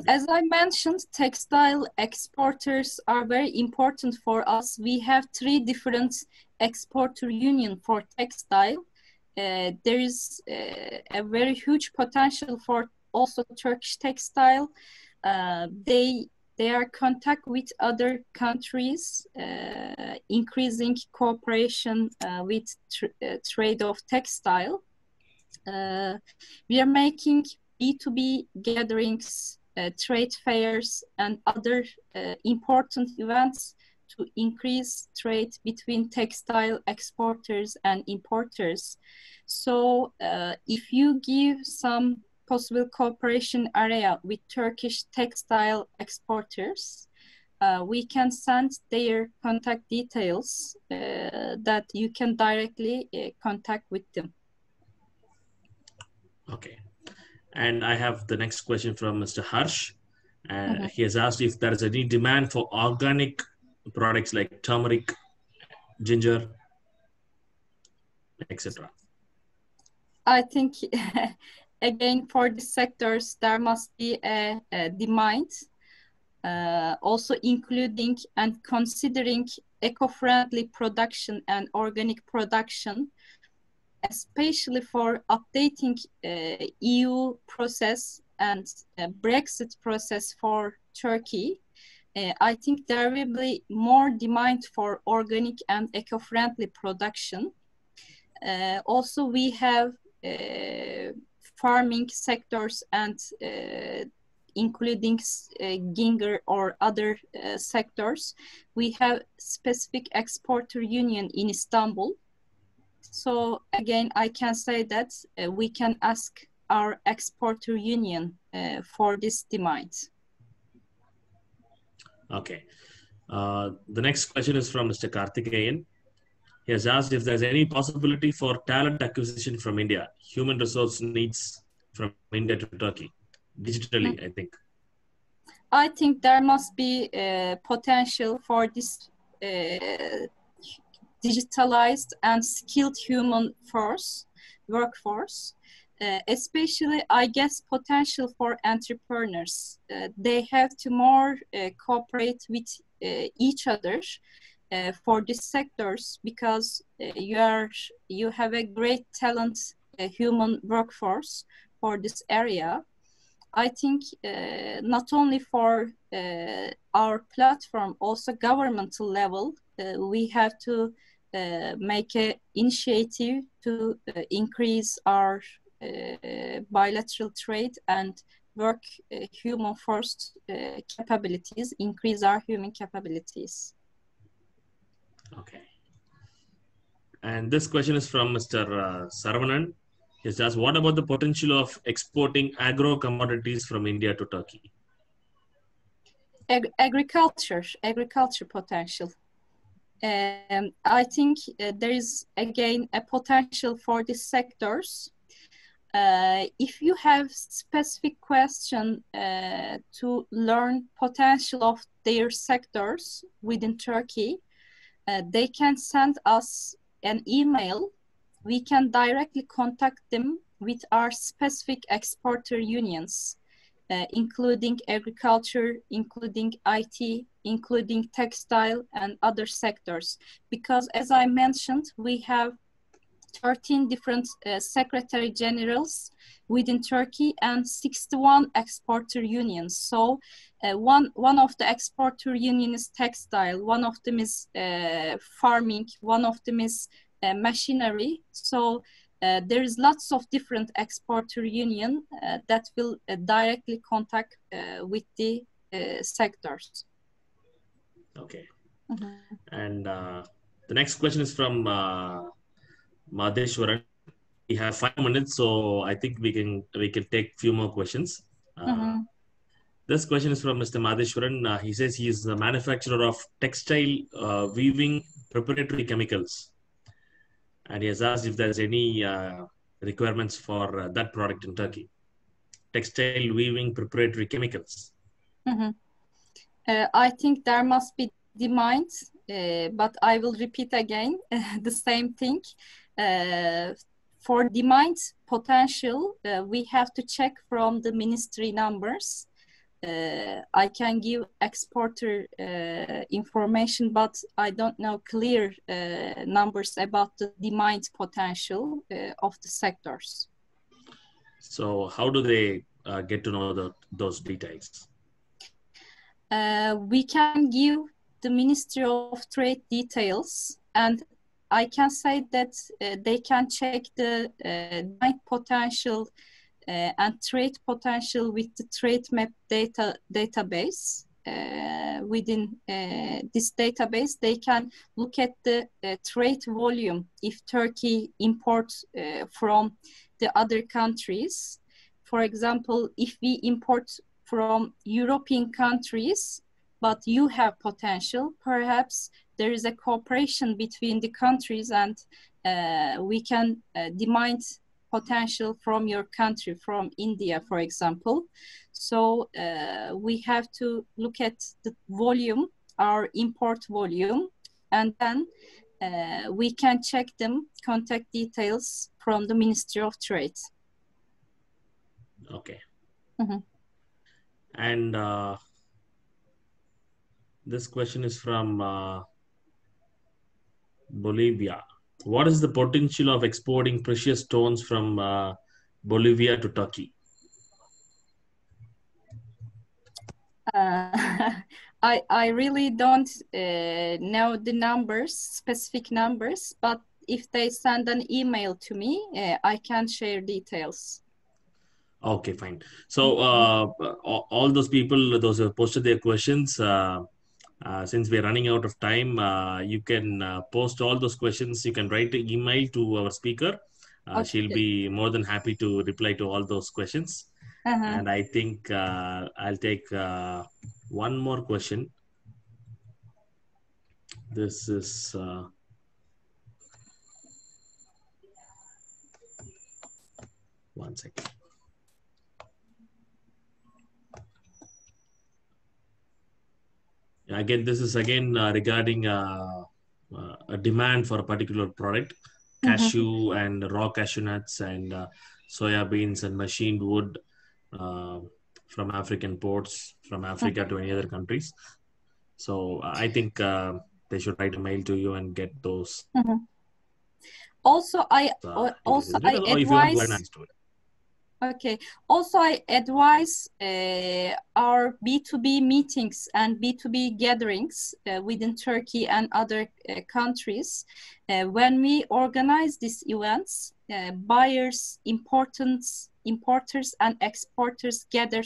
As I mentioned, textile exporters are very important for us. We have 3 different exporter union for textile. There is a very huge potential for also Turkish textile. They are contact with other countries, increasing cooperation with trade of textile. We are making B2B gatherings, trade fairs, and other important events to increase trade between textile exporters and importers. So if you give some possible cooperation area with Turkish textile exporters, we can send their contact details that you can directly contact with them. Okay. And I have the next question from Mr. Harsh. He has asked if there is any demand for organic products like turmeric, ginger, etc. I think, again, for the sectors, there must be a demand, also including and considering eco-friendly production and organic production, especially for updating EU process and Brexit process for Turkey. I think there will be more demand for organic and eco-friendly production. Also, we have farming sectors and including ginger or other sectors. We have specific exporter union in Istanbul. So again, I can say that we can ask our exporter union for this demand. Okay. The next question is from Mr. Karthikeyan. He has asked if there's any possibility for talent acquisition from India, human resource needs from India to Turkey, digitally, I think. I think there must be potential for this digitalized and skilled human workforce, especially, I guess, potential for entrepreneurs. They have to more cooperate with each other for these sectors, because you have a great talent human workforce for this area. I think not only for our platform, also governmental level, we have to make an initiative to increase our bilateral trade and work human first capabilities, increase our human capabilities. Okay. And this question is from Mr. Saravanan. He says, what about the potential of exporting agro commodities from India to Turkey? Agriculture potential. I think there is again a potential for these sectors. If you have specific question to learn potential of their sectors within Turkey, they can send us an email. We can directly contact them with our specific exporter unions, including agriculture, including IT, including textile and other sectors. Because as I mentioned, we have 13 different secretary generals within Turkey and 61 exporter unions. So one of the exporter union is textile, one of them is farming, one of them is machinery. So there is lots of different exporter union that will directly contact with the sectors. Okay. And the next question is from Madheshwaran. We have 5 minutes, so I think we can take few more questions. This question is from Mr. Madheshwaran. He says he is the manufacturer of textile weaving preparatory chemicals, and he has asked if there's any requirements for that product in Turkey. Textile weaving preparatory chemicals. I think there must be demand, but I will repeat again the same thing. For demand potential, we have to check from the ministry numbers. I can give exporter information, but I don't know clear numbers about the demand potential of the sectors. So how do they get to know those details? We can give the Ministry of Trade details, and I can say that they can check the demand potential and trade potential with the trade map database. Within this database, they can look at the trade volume if Turkey imports from the other countries. For example, if we import from European countries, but you have potential, perhaps there is a cooperation between the countries, and we can demand potential from your country, from India, for example. So we have to look at the volume, our import volume, and then we can check them contact details from the Ministry of Trade. Okay. And this question is from Bolivia. What is the potential of exporting precious stones from Bolivia to Turkey? I really don't know the numbers, specific numbers, but if they send an email to me, I can share details. Okay, fine. So all those people, those who have posted their questions, since we're running out of time, you can post all those questions. You can write an email to our speaker. Okay. She'll be more than happy to reply to all those questions. And I think I'll take one more question. This is one second. Again, this is regarding a demand for a particular product, cashew and raw cashew nuts and soya beans and machined wood from African ports, from Africa to any other countries. So I think they should write a mail to you and get those. Also, I advise. Okay. Also, I advise our B2B meetings and B2B gatherings within Turkey and other countries. When we organize these events, buyers, importers, and exporters gather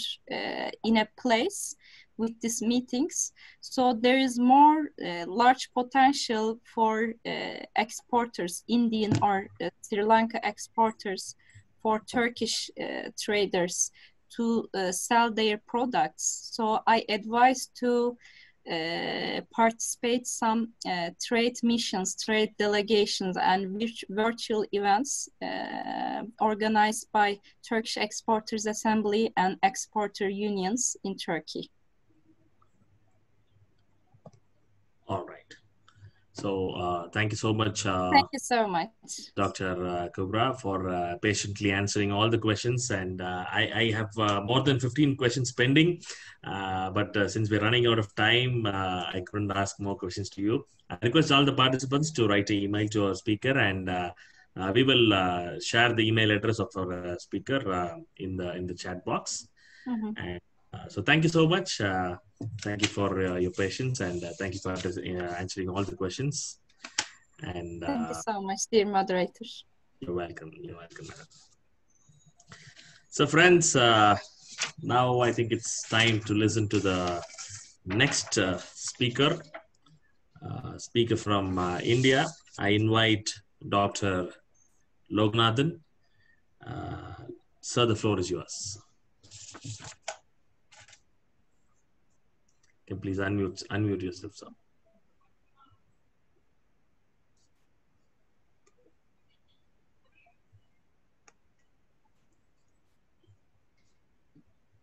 in a place with these meetings. So there is more large potential for exporters, Indian or Sri Lanka exporters, for Turkish traders to sell their products. So I advise to participate some trade missions, trade delegations, and virtual events organized by Turkish Exporters Assembly and exporter unions in Turkey. All right. So thank you so much. Thank you so much, Dr. Kubra, for patiently answering all the questions. And I have more than 15 questions pending, but since we're running out of time, I couldn't ask more questions to you. I request all the participants to write an email to our speaker, and we will share the email address of our speaker in the chat box. Mm-hmm. And so thank you so much. Thank you for your patience, and thank you for answering all the questions. And thank you so much, dear moderators. You're welcome. You're welcome, madam. So, friends, now I think it's time to listen to the next speaker. Speaker from India. I invite Dr. Loganathan. Sir, the floor is yours. Can please unmute yourself, sir.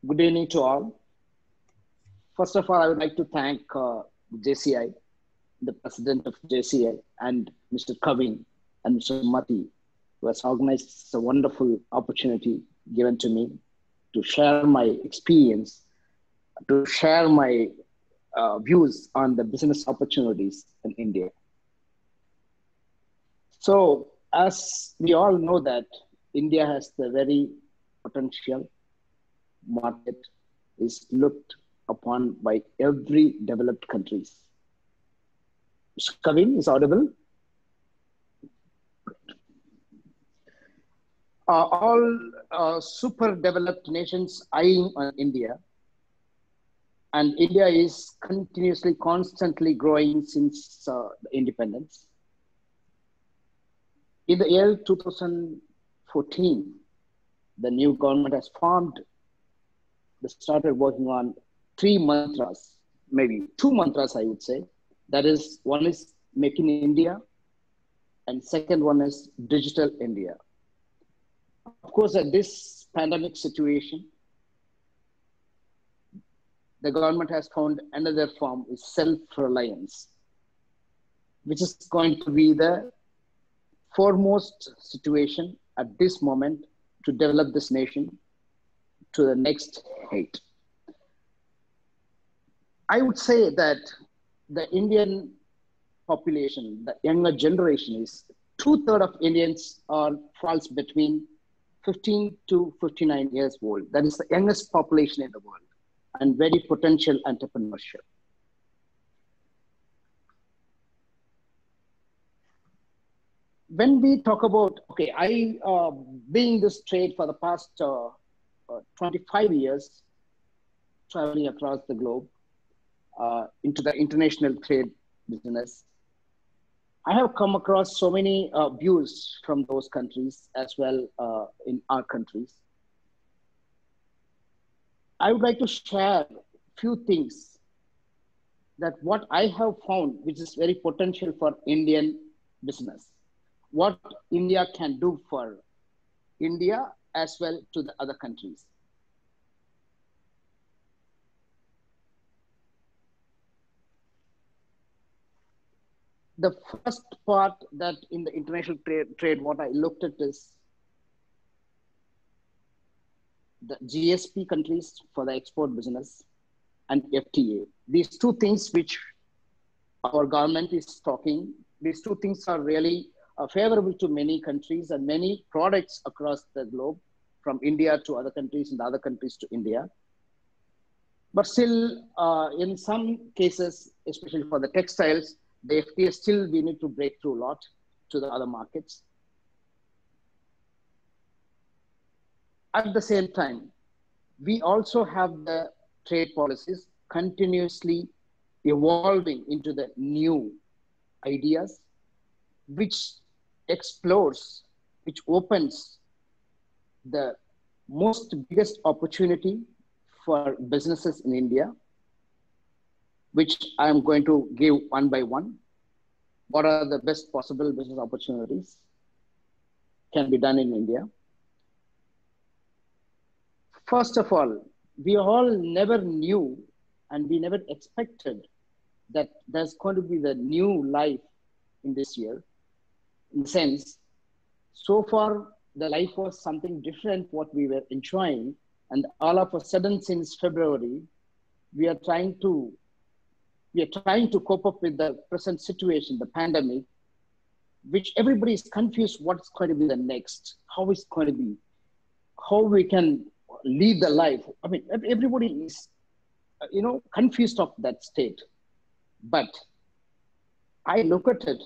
Good evening to all. First of all, I would like to thank JCI, the president of JCI, and Mr. Kavin and Mr. Mati, who has organized a wonderful opportunity given to me to share my experience, to share my views on the business opportunities in India. So, as we all know that India has the very potential market, is looked upon by every developed countries. Mr. Kavin is audible. All super developed nations eyeing on India, and India is continuously, constantly growing since the independence. In the year 2014, the new government has formed. They started working on 3 mantras, maybe 2 mantras, I would say. That is, one is Make in India, and second one is Digital India. Of course, at this pandemic situation, the government has found another form, is self-reliance, which is going to be the foremost situation at this moment to develop this nation to the next height. I would say that the Indian population, the younger generation, is 2/3 of Indians falls between 15 to 59 years old. That is the youngest population in the world, and very potential entrepreneurship. When we talk about, okay, I being this trade for the past 25 years, traveling across the globe into the international trade business, I have come across so many views from those countries as well in our countries. I would like to share a few things that what I have found, which is very potential for Indian business, what India can do for India as well to the other countries. The first part that in the international trade, what I looked at is the GSP countries for the export business and FTA. These two things which our government is talking, these two things are really favorable to many countries and many products across the globe, from India to other countries and other countries to India. But still, in some cases, especially for the textiles, the FTA still we need to break through a lot to the other markets. At the same time, we also have the trade policies continuously evolving into the new ideas, which explores, which opens the most biggest opportunity for businesses in India. which I am going to give one by one. What are the best possible business opportunities can be done in India? First of all, we all never knew and we never expected that there's going to be the new life in this year. In the sense, so far the life was something different what we were enjoying, and all of a sudden since February, we are trying to cope up with the present situation, the pandemic, which everybody is confused what's going to be the next, how it's going to be, how we can lead the life. I mean, everybody is, confused of that state. But I look at it,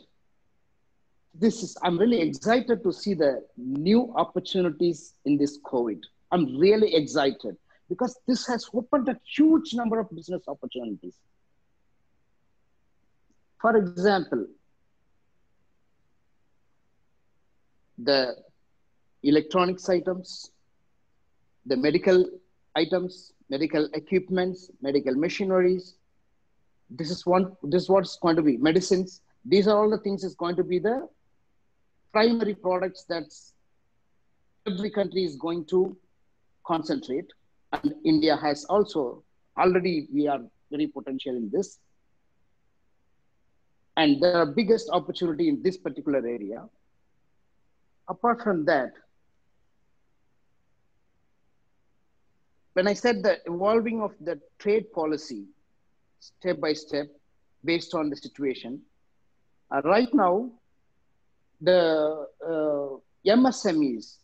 I'm really excited to see the new opportunities in this COVID. I'm really excited because this has opened a huge number of business opportunities. For example, the electronics items, the medical items, medical equipments, medical machineries. This is what's going to be medicines. These are all the things is going to be the primary products that every country is going to concentrate. And India has also, already we are very potential in this. And the biggest opportunity in this particular area. Apart from that, when I said the evolving of the trade policy, step by step, based on the situation, right now, the MSMEs,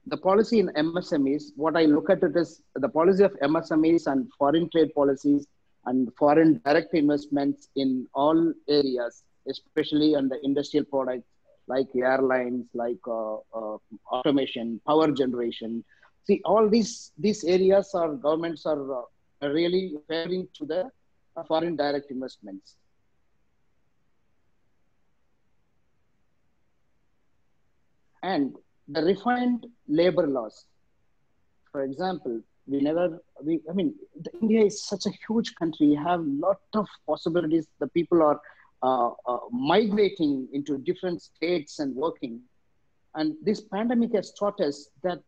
the policy in MSMEs, what I look at it is the policy of MSMEs and foreign trade policies and foreign direct investments in all areas, especially on the industrial products like airlines, like automation, power generation. See, all these areas are governments are really favoring to the foreign direct investments. And the refined labor laws. For example, India is such a huge country. We have a lot of possibilities. The people are migrating into different states and working. And this pandemic has taught us that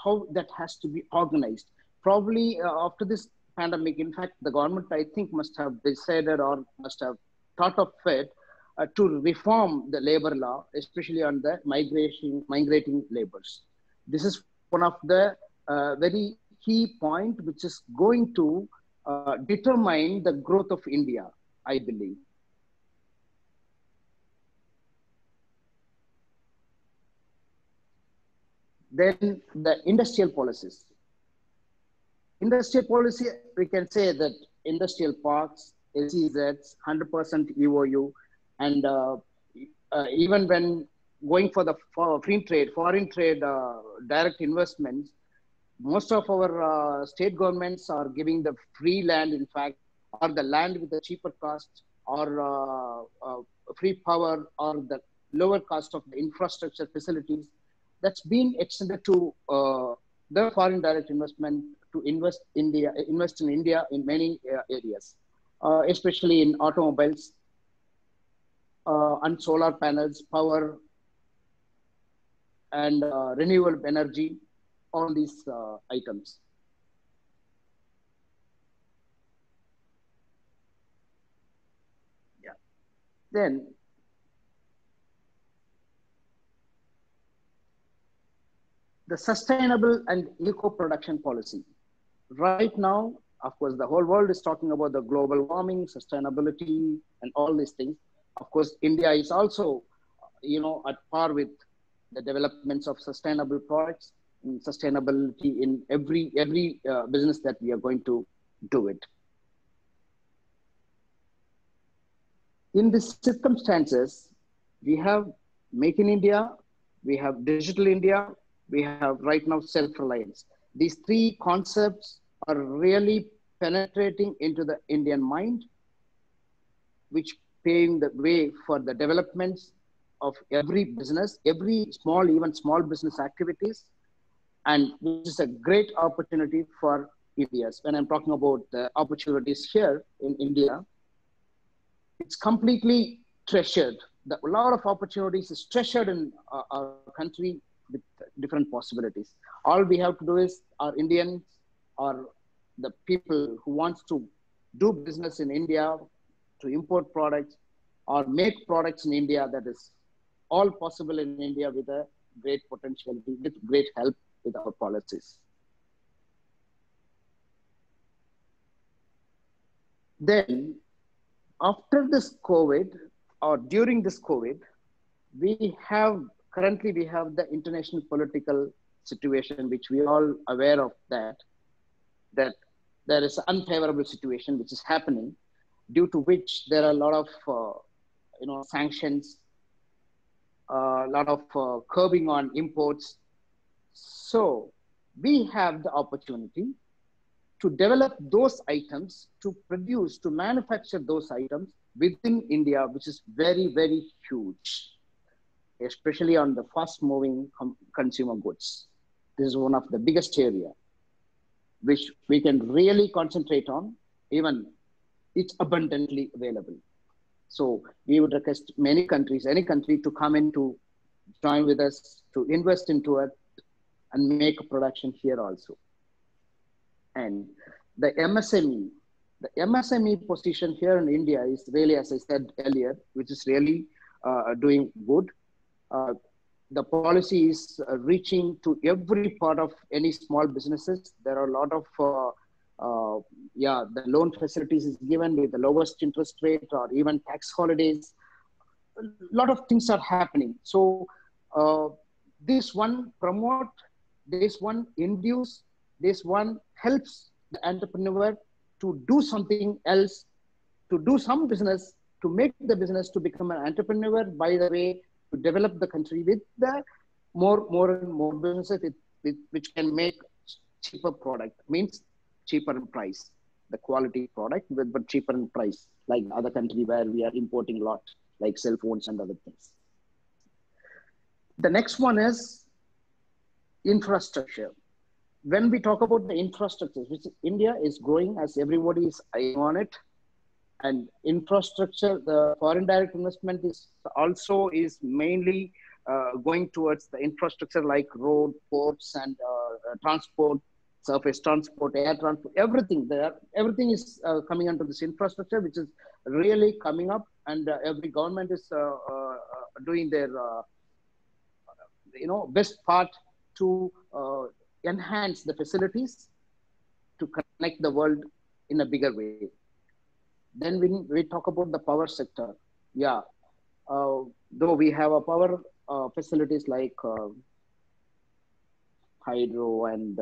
how that has to be organized. Probably after this pandemic, in fact, the government, I think, must have decided or must have thought of it to reform the labor law, especially on the migrating labors. This is one of the very key point which is going to determine the growth of India, I believe. Then the industrial policies. Industrial policy, we can say that industrial parks, SEZs, 100% EOU, and even when going for the foreign trade direct investments, most of our state governments are giving the free land, in fact, or the land with the cheaper cost, or free power, or the lower cost of the infrastructure facilities. That's been extended to the foreign direct investment to invest in India in many areas, especially in automobiles and solar panels, power, and renewable energy, all these items. Yeah. Then the sustainable and eco-production policy. Right now, of course, the whole world is talking about the global warming, sustainability, and all these things. Of course, India is also, at par with the developments of sustainable products and sustainability in every business that we are going to do it. In these circumstances, we have Make in India, we have Digital India, we have right now self-reliance. These three concepts are really penetrating into the Indian mind, which paving the way for the developments of every business, even small business activities, and which is a great opportunity for areas. When I'm talking about the opportunities here in India, it's completely treasured. A lot of opportunities is treasured in our country with different possibilities. All we have to do is our Indians or the people who wants to do business in India, to import products or make products in India, that is all possible in India with a great potentiality, with great help with our policies. Then after this COVID or during this COVID, currently we have the international political situation, which we all aware of that there is an unfavorable situation which is happening, due to which there are a lot of sanctions, a lot of curbing on imports. So we have the opportunity to develop those items, to produce, to manufacture those items within India, which is very, very huge, especially on the fast moving consumer goods. This is one of the biggest area which we can really concentrate on, even it's abundantly available. So we would request many countries, any country, to come in to join with us, to invest into it and make a production here also. And the MSME position here in India is really, as I said earlier, which is really doing good. The policy is reaching to every part of any small businesses. There are a lot of, the loan facilities is given with the lowest interest rate or even tax holidays. A lot of things are happening. So this one promote, this one induce, this one helps the entrepreneur to do something else, to do some business, to make the business to become an entrepreneur, by the way, to develop the country with the more and more businesses which can make cheaper product, means cheaper in price, the quality product, but cheaper in price, like other country where we are importing a lot, like cell phones and other things. The next one is infrastructure. When we talk about the infrastructure, which India is growing, as everybody is eyeing on it, and infrastructure, the foreign direct investment is mainly going towards the infrastructure like road, ports, and transport, surface transport, air transport, everything there. Everything is coming under this infrastructure, which is really coming up, and every government is doing their best part to enhance the facilities to connect the world in a bigger way. Then when we talk about the power sector, though we have a power facilities like hydro and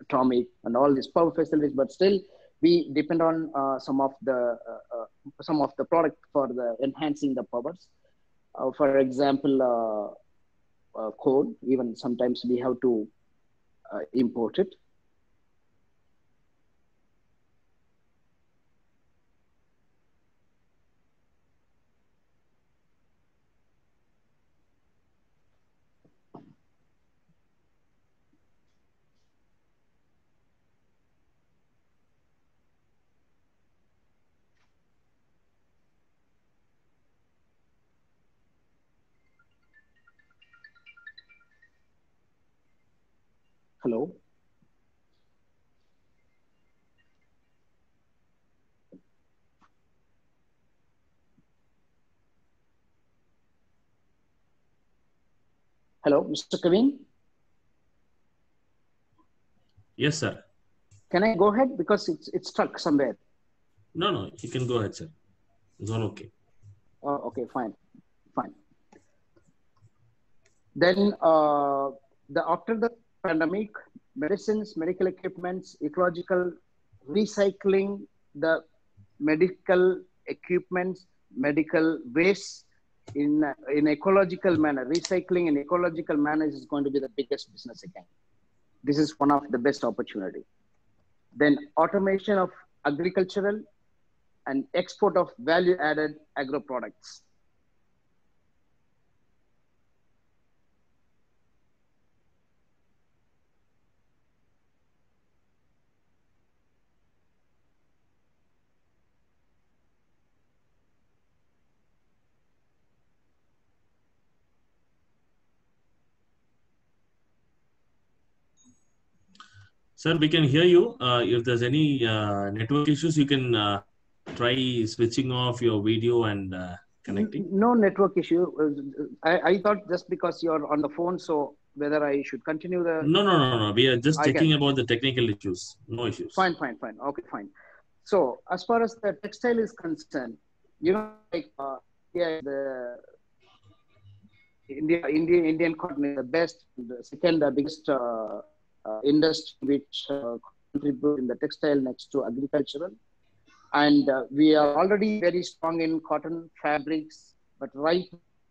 atomic and all these power facilities, but still we depend on some of the product for the enhancing the powers. For example, coal, even sometimes we have to import it. Hello. Hello, Mr. Kavin? Yes, sir. Can I go ahead? Because it's stuck somewhere. No, you can go ahead, sir. It's all okay. Oh, okay, fine. Then after the pandemic, medicines, medical equipments, ecological recycling, the medical equipments, medical waste in ecological manner, recycling in ecological manner is going to be the biggest business again. This is one of the best opportunity. Then automation of agricultural and export of value-added agro products. Sir, we can hear you. If there's any network issues, you can try switching off your video and connecting. No network issue. I thought just because you're on the phone, so whether I should continue the... No. We are just I checking can. about the technical issues. No issues. Fine. Okay, fine. So as far as the textile is concerned, like Indian cotton is the best, the second biggest industry which contribute in the textile next to agricultural. And we are already very strong in cotton fabrics, but right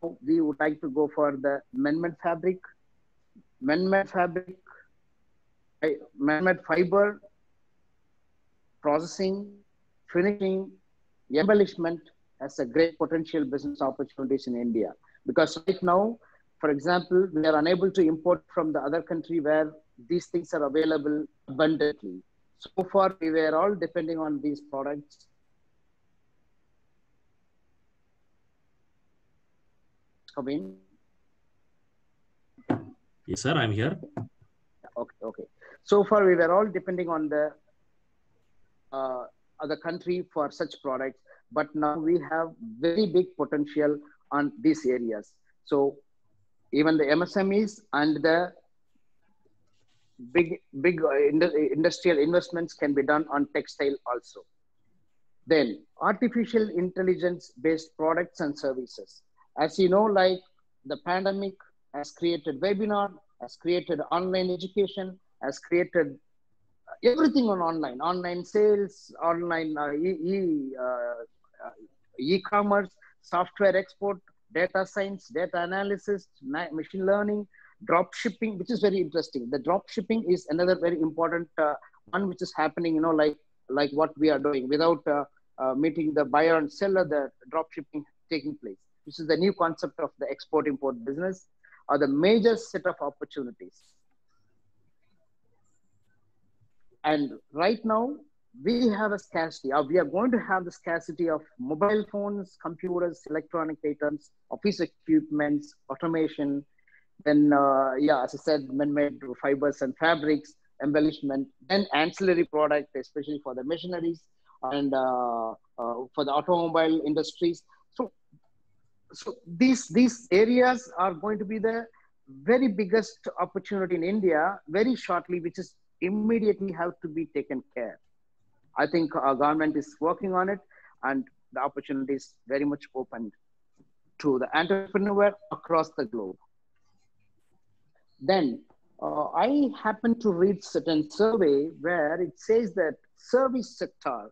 now we would like to go for the man-made fabric, man-made fiber, processing, finishing, embellishment has a great potential business opportunities in India. Because right now, for example, we are unable to import from the other country where these things are available abundantly. So far, we were all depending on these products. Come in. Yes, sir, I'm here. Okay. So far, we were all depending on the other country for such products, but now we have very big potential on these areas. So even the MSMEs and the big industrial investments can be done on textile also. Then artificial intelligence based products and services. As you know, like the pandemic has created webinar, has created online education, has created everything on online sales, online e-commerce, software export, data science, data analysis, machine learning, drop shipping, which is very interesting. The drop shipping is another very important one which is happening, like what we are doing without meeting the buyer and seller, the drop shipping taking place. This is the new concept of the export-import business, or the major set of opportunities. And right now, we have a scarcity, or we are going to have the scarcity of mobile phones, computers, electronic items, office equipments, automation, then, as I said, man-made fibers and fabrics, embellishment, then ancillary product, especially for the machineries and for the automobile industries. So these areas are going to be the very biggest opportunity in India very shortly, which is immediately have to be taken care. I think our government is working on it, and the opportunity is very much open to the entrepreneur across the globe. Then I happened to read certain survey where it says that service sector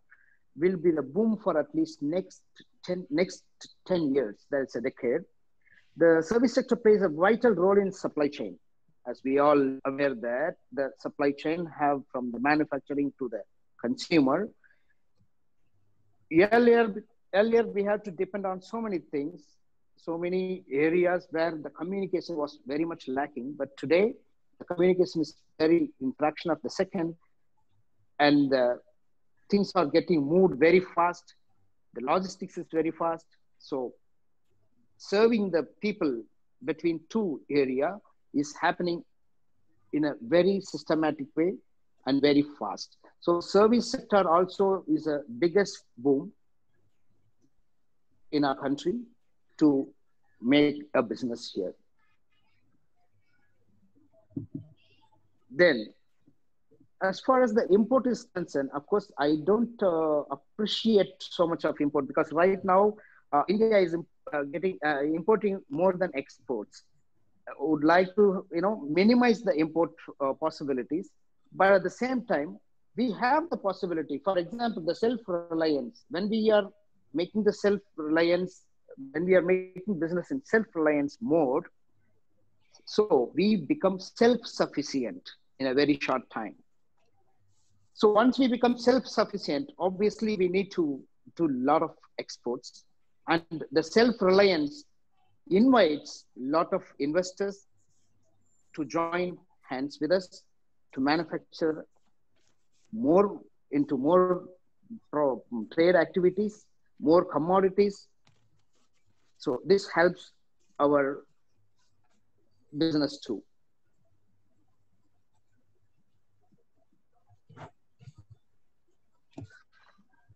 will be the boom for at least next 10 years. That's a decade. The service sector plays a vital role in supply chain. As we all aware that the supply chain have from the manufacturing to the consumer. Earlier we had to depend on so many things, so many areas where the communication was very much lacking. But today, the communication is very in fraction of the second, and things are getting moved very fast. The logistics is very fast. So serving the people between two areas is happening in a very systematic way and very fast. So service sector also is a biggest boom in our country to make a business here. Then, as far as the import is concerned, of course, I don't appreciate so much of import, because right now, India is importing more than exports. Would like to minimize the import possibilities, but at the same time we have the possibility. For example, the self-reliance. When we are making the self-reliance, when we are making business in self-reliance mode, so we become self-sufficient in a very short time. So once we become self-sufficient, obviously we need to do a lot of exports, and the self-reliance invites a lot of investors to join hands with us to manufacture more trade activities, more commodities. So this helps our business too.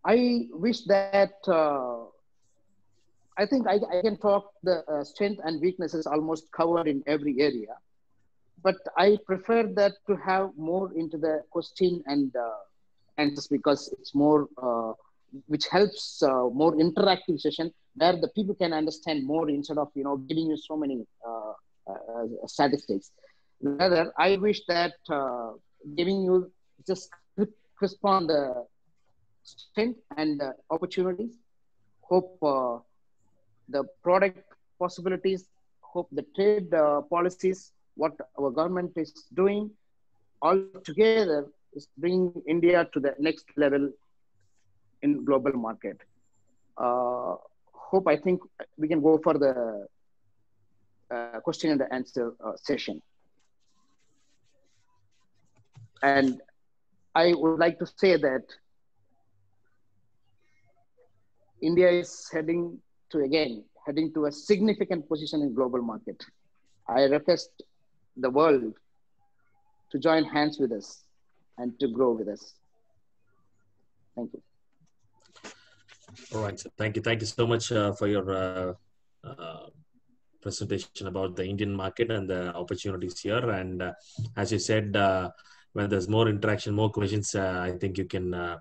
I wish that I think I can talk the strength and weaknesses almost covered in every area, but I prefer that to have more into the question and answers because it's more, which helps more interactive session where the people can understand more instead of giving you so many statistics. Rather, I wish that giving you just crisp on the strength and opportunities. Hope the product possibilities, hope the trade policies, what our government is doing, all together is bringing India to the next level in global market. Hope I think we can go for the question and answer session. And I would like to say that India is heading to a significant position in global market. I request the world to join hands with us and to grow with us. Thank you. All right. So thank you so much for your presentation about the Indian market and the opportunities here. And as you said, when there's more interaction, more questions, I think you can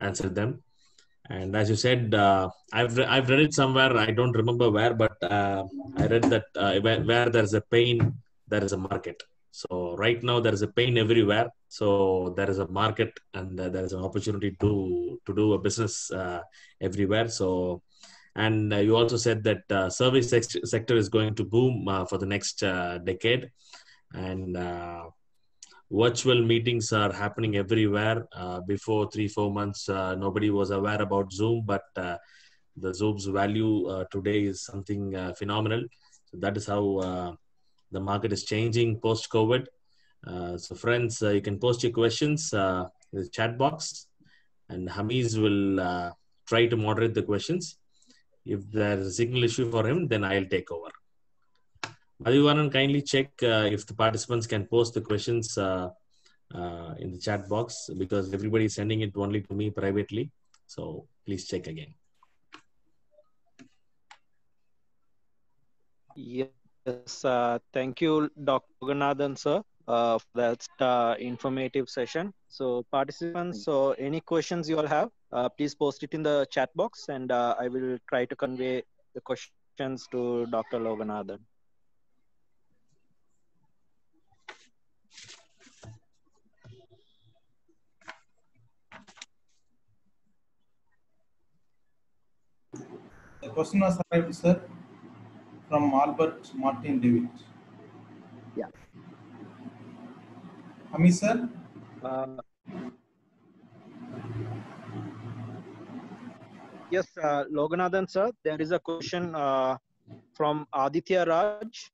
answer them. And as you said, I've read it somewhere. I don't remember where, but I read that where there's a pain, there is a market. So right now there is a pain everywhere. So there is a market and there is an opportunity to do a business everywhere. So, and you also said that service sector is going to boom for the next decade, and virtual meetings are happening everywhere. Before 3-4 months, nobody was aware about Zoom, but the Zoom's value today is something phenomenal. So that is how the market is changing post-COVID. So friends, you can post your questions in the chat box, and Hamiz will try to moderate the questions. If there's a signal issue for him, then I'll take over. Madhivanan, kindly check if the participants can post the questions in the chat box, because everybody is sending it only to me privately. So please check again. Yes, thank you, Dr. Loganathan, sir, for that informative session. So participants, so any questions you all have, please post it in the chat box, and I will try to convey the questions to Dr. Loganathan. The question was arrived, sir, from Albert Martin David. Yeah. Hami, sir? Yes, Loganathan, sir, there is a question from Aditya Raj.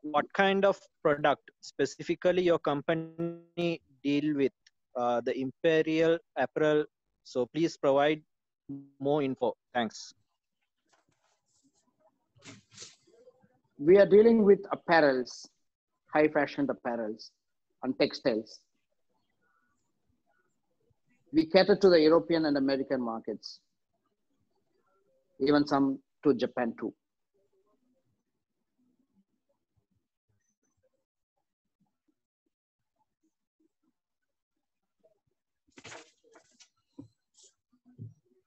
What kind of product specifically your company deal with? The Imperial Apparel. So please provide more info. Thanks. We are dealing with apparels, high fashion apparels and textiles. We cater to the European and American markets, even some to Japan too.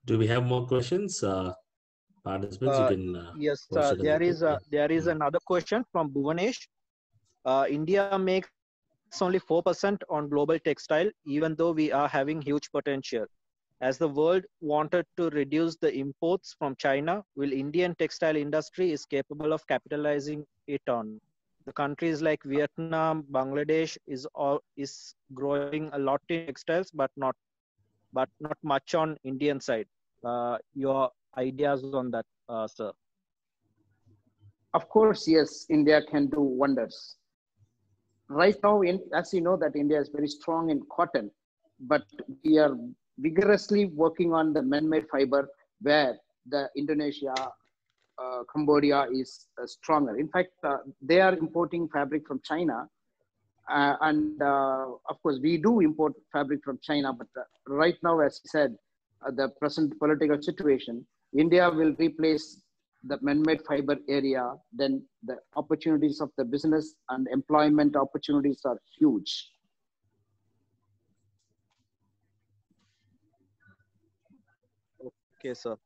Do we have more questions? Participants, you can. Yes, there is another question from Bhuvanesh. India makes only 4% on global textile, even though we are having huge potential. As the world wanted to reduce the imports from China, will Indian textile industry is capable of capitalizing it on? The countries like Vietnam, Bangladesh is growing a lot in textiles, but not much on Indian side. Your ideas on that, sir? Of course, yes, India can do wonders. Right now, as you know, that India is very strong in cotton, but we are vigorously working on the man-made fiber, where the Indonesia, Cambodia is stronger. In fact, they are importing fabric from China, and of course, we do import fabric from China. But right now, as I said, the present political situation, India will replace the man-made fiber area, then the opportunities of the business and employment opportunities are huge. Okay, sir.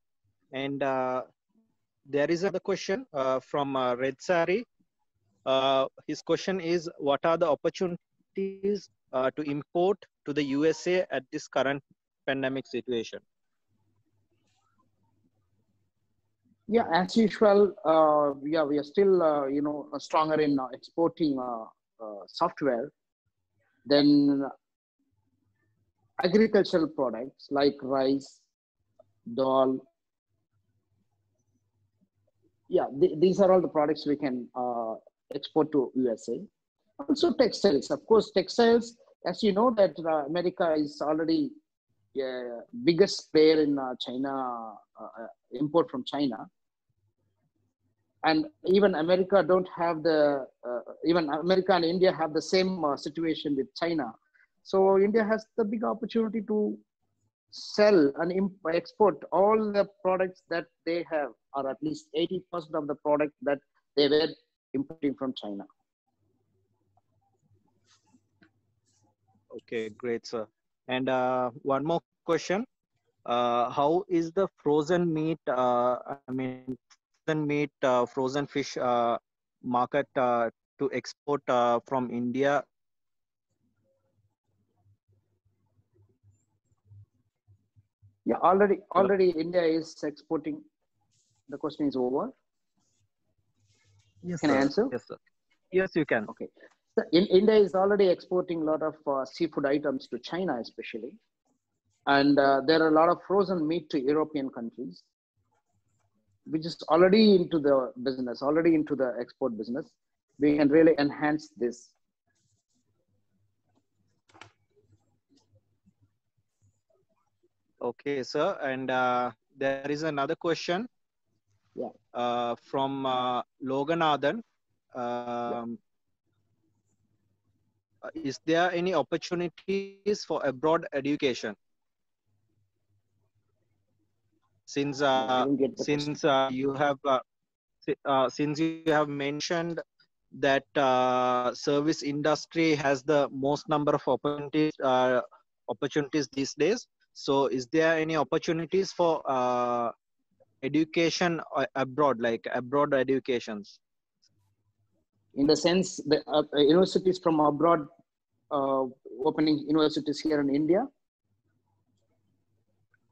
And there is another question from Red Sari. His question is, what are the opportunities to import to the USA at this current pandemic situation? Yeah, as usual, we are still, stronger in exporting software than agricultural products like rice, dal. Yeah, these are all the products we can export to USA. Also textiles, of course, textiles, as you know that America is already biggest player in China, import from China. And even America don't have the, even America and India have the same situation with China. So India has the big opportunity to sell and export all the products that they have, or at least 80% of the product that they were importing from China. Okay, great, sir. And one more question. How is the frozen meat, frozen fish market to export from India? Yeah, already India is exporting. The question is over. Yes, Can sir. I answer? Yes, sir. Yes, you can. Okay. So India is already exporting a lot of seafood items to China, especially. And there are a lot of frozen meat to European countries, which is already into the business, already into the export business. We can really enhance this. Okay, sir. And there is another question. Yeah. From Loganathan. Is there any opportunities for abroad education? Since you have mentioned that service industry has the most number of opportunities these days, so is there any opportunities for education abroad, like abroad educations? In the sense that universities from abroad opening universities here in India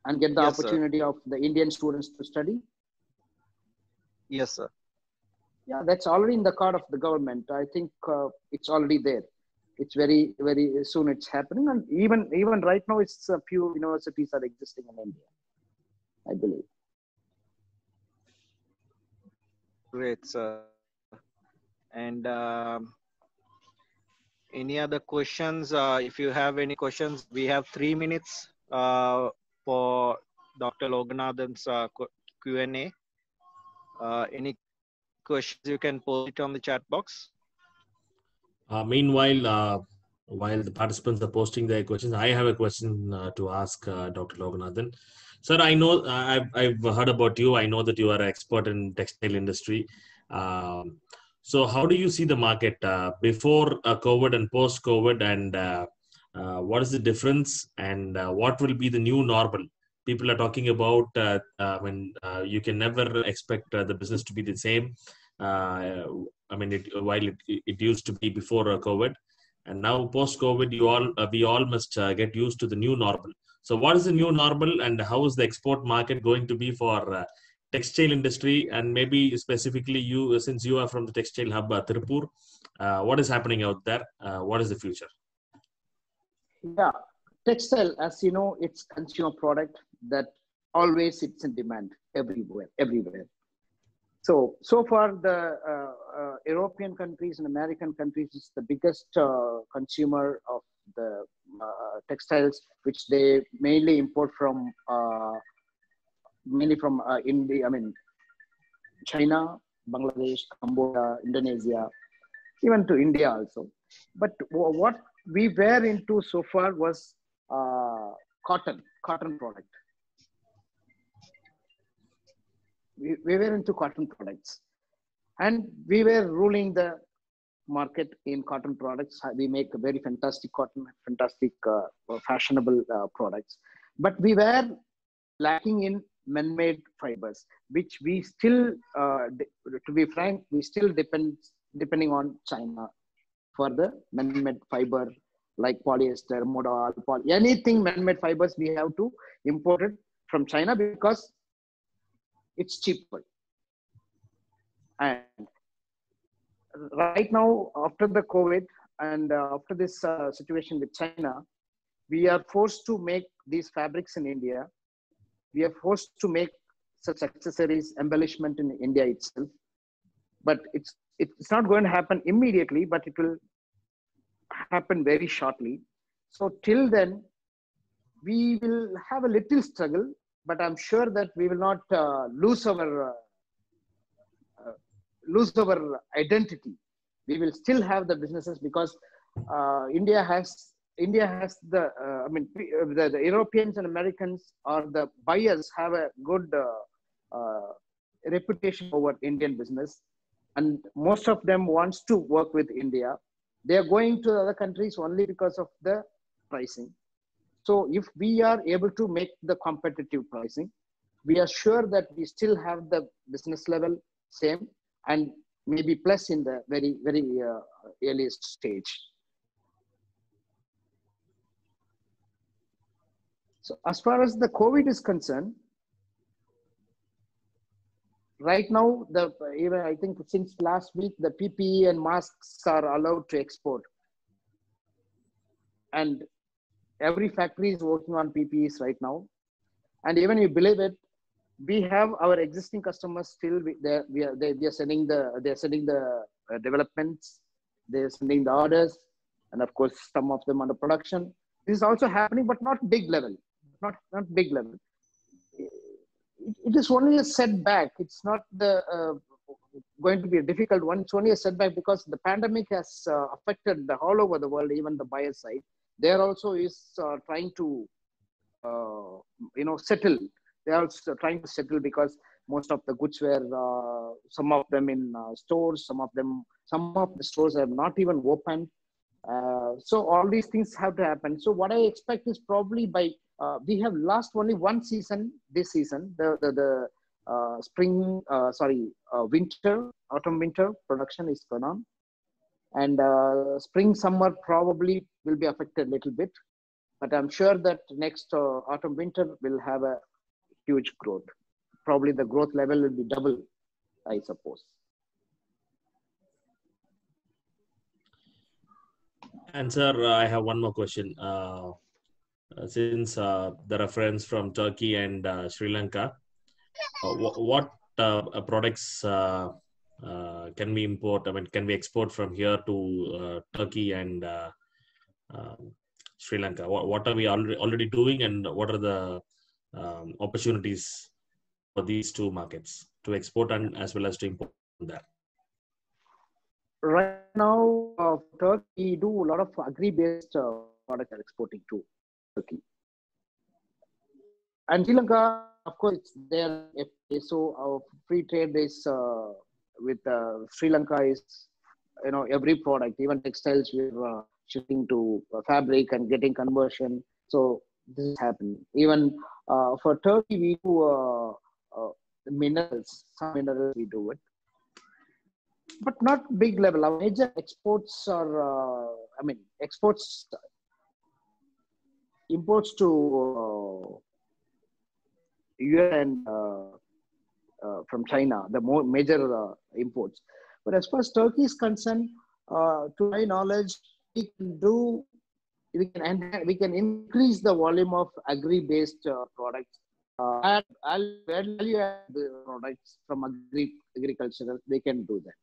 and get the opportunity of the Indian students to study? Yes, sir. Yeah, that's already in the card of the government. I think it's already there. It's very, very soon it's happening. And even right now, it's a few universities are existing in India, I believe. Great, sir. And any other questions? If you have any questions, we have 3 minutes for Dr. Loganathan's Q&A. Any questions, you can post it on the chat box. Meanwhile, while the participants are posting their questions, I have a question to ask Dr. Loganathan. Sir, I know I've heard about you. I know that you are an expert in textile industry. So how do you see the market before COVID and post-COVID, and what is the difference, and what will be the new normal? People are talking about when you can never expect the business to be the same. While it used to be before COVID, and now post-COVID, we all must get used to the new normal. So what is the new normal, and how is the export market going to be for textile industry, and maybe specifically you, since you are from the textile hub Tirupur, what is happening out there? What is the future? Yeah, textile, as you know, it's consumer product that always it's in demand everywhere. So far, the European countries and American countries is the biggest consumer of the textiles, which they mainly import from India. China, Bangladesh, Cambodia, Indonesia, even to India also. But what we were into so far was cotton product. we were into cotton products, and we were ruling the market in cotton products. We make a very fantastic cotton, fantastic fashionable products, but we were lacking in man-made fibers, which we still, to be frank, we still depending on China for the man-made fiber like polyester, modal, anything man-made fibers we have to import it from China because it's cheaper. And right now, after the COVID and after this situation with China, we are forced to make these fabrics in India. We are forced to make such accessories, embellishment in India itself. But it's not going to happen immediately, but it will happen very shortly. So till then, we will have a little struggle, but I'm sure that we will not lose our identity. We will still have the businesses because India has the the Europeans and Americans or the buyers have a good reputation over Indian business, and most of them wants to work with India. They are going to other countries only because of the pricing. So if we are able to make the competitive pricing, we are sure that we still have the business level same and maybe plus in the very, very earliest stage. So as far as the COVID is concerned, right now, even I think since last week, the PPE and masks are allowed to export. And every factory is working on PPEs right now. And even you believe it, we have our existing customers still. We are sending the developments, they're sending the orders, and of course some of them under production. This is also happening, but not big level, not big level. It is only a setback. It's not going to be a difficult one. It's only a setback because the pandemic has affected all over the world, even the buyer side. There also is trying to settle. They are also trying to settle because most of the goods were, some of them in stores, some of the stores have not even opened. So all these things have to happen. So what I expect is probably by, we have lost only one season this season, the autumn winter production is going on. And spring, summer probably will be affected a little bit. But I'm sure that next autumn winter will have a huge growth. Probably the growth level will be double, I suppose. And sir, I have one more question. Since the reference from Turkey and Sri Lanka, what products can we import? I mean, can we export from here to Turkey and Sri Lanka? What are we already doing, and what are the opportunities for these two markets to export and as well as to import there? Right now, Turkey, we do a lot of agri-based products are exporting to Turkey. And Sri Lanka, of course, it's there. So our free trade is with Sri Lanka is, every product, even textiles, we're shifting to fabric and getting conversion. So this is happening. Even for Turkey, we do minerals. Some minerals we do it, but not big level. Our major exports are, imports to US and from China, the more major imports. But as far as Turkey is concerned, to my knowledge, we can increase the volume of agri-based products. And value add products from agricultural, they can do that.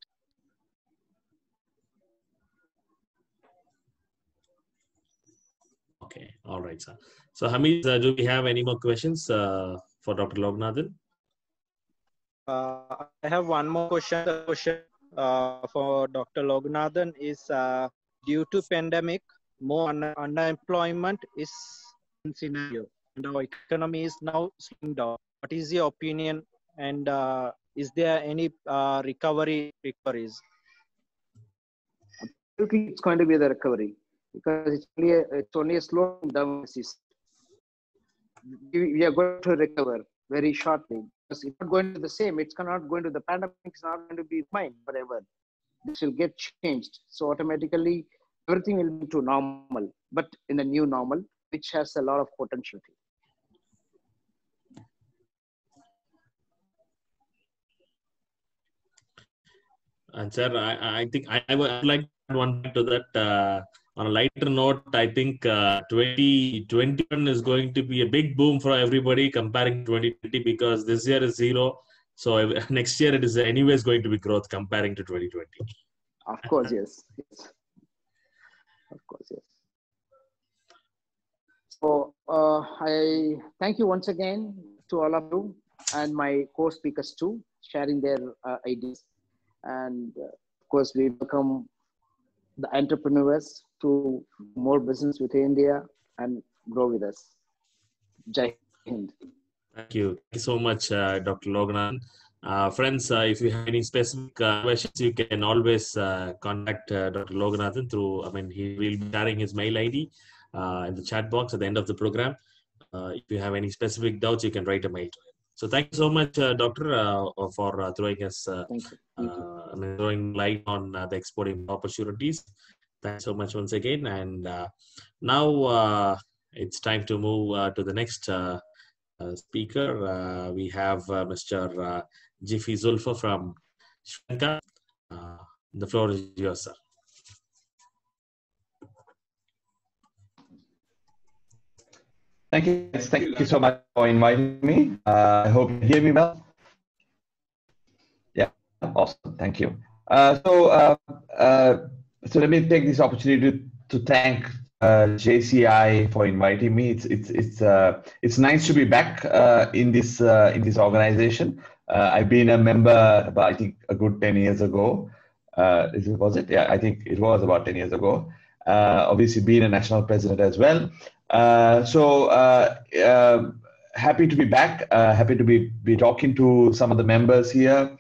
Okay, all right, sir. So Hamid, do we have any more questions for Dr. Loganathan? I have one more question. The question for Dr. Loganathan is due to pandemic, more unemployment is in scenario, and our economy is now slowing down. What is your opinion And is there any recoveries? Absolutely, it's going to be the recovery because it's only a slow down disease. We are going to recover very shortly. It's not going to the same. It's not going to the pandemic. It's not going to be mine forever. This will get changed. So automatically, everything will be to normal, but in a new normal, which has a lot of potential. And sir, I think I would like to add one thing to that. On a lighter note, I think 2021 is going to be a big boom for everybody comparing to 2020 because this year is zero. So next year it is anyways going to be growth comparing to 2020. Of course, yes. Of course, yes. So I thank you once again to all of you and my co-speakers too, sharing their ideas. And of course, we welcome the entrepreneurs to more business with India and grow with us. Jai Hind. Thank you. Thank you so much, Dr. Loganathan. Friends, if you have any specific questions, you can always contact Dr. Loganathan through, he will be sharing his mail ID in the chat box at the end of the program. If you have any specific doubts, you can write a mail to him. So thank you so much, Doctor, for throwing us, throwing light on the exporting opportunities. Thanks so much once again. And now it's time to move to the next speaker. We have Mr. Jiffy Zulfa from Sri Lanka. The floor is yours, sir. Thank you. Thank you so much for inviting me. I hope you hear me well. Yeah, awesome. Thank you. So let me take this opportunity to thank JCI for inviting me. It's nice to be back in this organization. I've been a member about, I think, a good 10 years ago. Was it? Yeah, I think it was about 10 years ago. Obviously, being a national president as well. Happy to be back. Happy to be talking to some of the members here.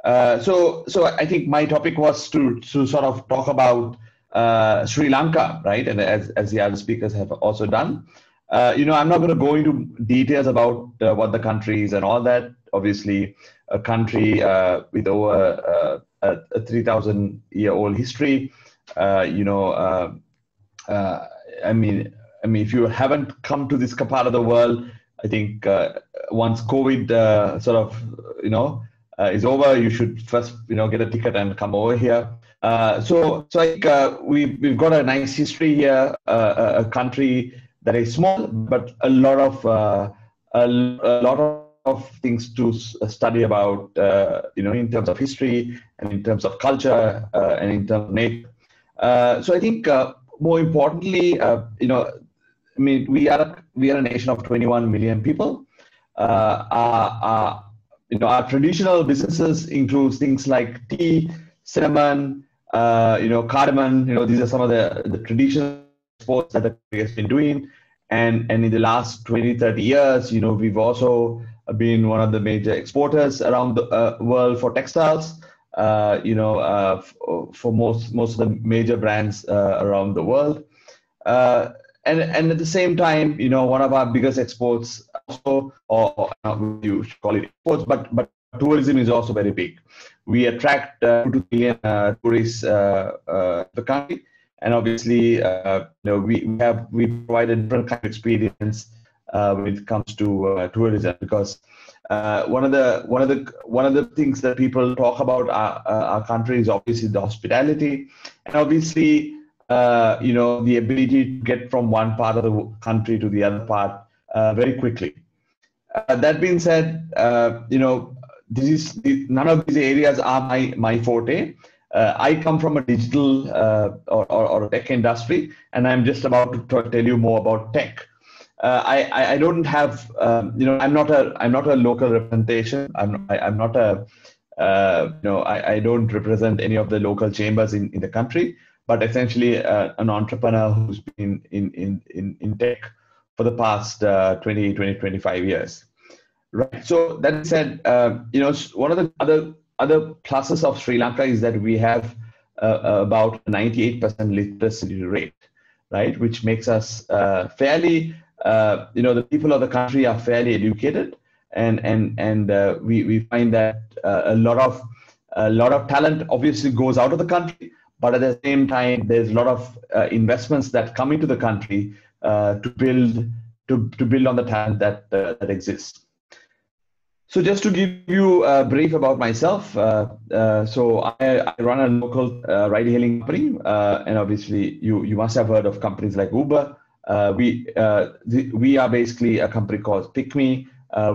So I think my topic was to sort of talk about Sri Lanka, right? And as the other speakers have also done. I'm not going to go into details about what the country is and all that. Obviously, a country with over a 3,000-year-old history. If you haven't come to this part of the world, I think once COVID is over, you should first get a ticket and come over here. So I think we've got a nice history here, a country that is small, but a lot of things to study about, in terms of history and in terms of culture and in terms of nature. So I think more importantly, we are a nation of 21 million people. Our traditional businesses include things like tea, cinnamon, cardamom. These are some of the traditional exports that the country has been doing. And in the last 20, 30 years, we've also been one of the major exporters around the world for textiles. For most of the major brands around the world. And at the same time, one of our biggest exports also, or you should call it exports, but tourism is also very big. We attract 2 to 3 million tourists the country, and obviously, we provide a different kind of experience when it comes to tourism, because one of the things that people talk about our country is obviously the hospitality, and obviously the ability to get from one part of the country to the other part very quickly. That being said, none of these areas are my forte. I come from a digital or tech industry, and I'm just about to tell you more about tech. I don't have, I'm not a local representation. I don't represent any of the local chambers in the country, but essentially an entrepreneur who's been in tech for the past 25 years. Right. So that said, one of the other pluses of Sri Lanka is that we have about 98% literacy rate, right? Which makes us fairly, the people of the country are fairly educated, and we find that a lot of talent obviously goes out of the country, but at the same time, there's a lot of investments that come into the country to build on the talent that exists. So just to give you a brief about myself, so I run a local ride-hailing company, and obviously you must have heard of companies like Uber. We are basically a company called PickMe.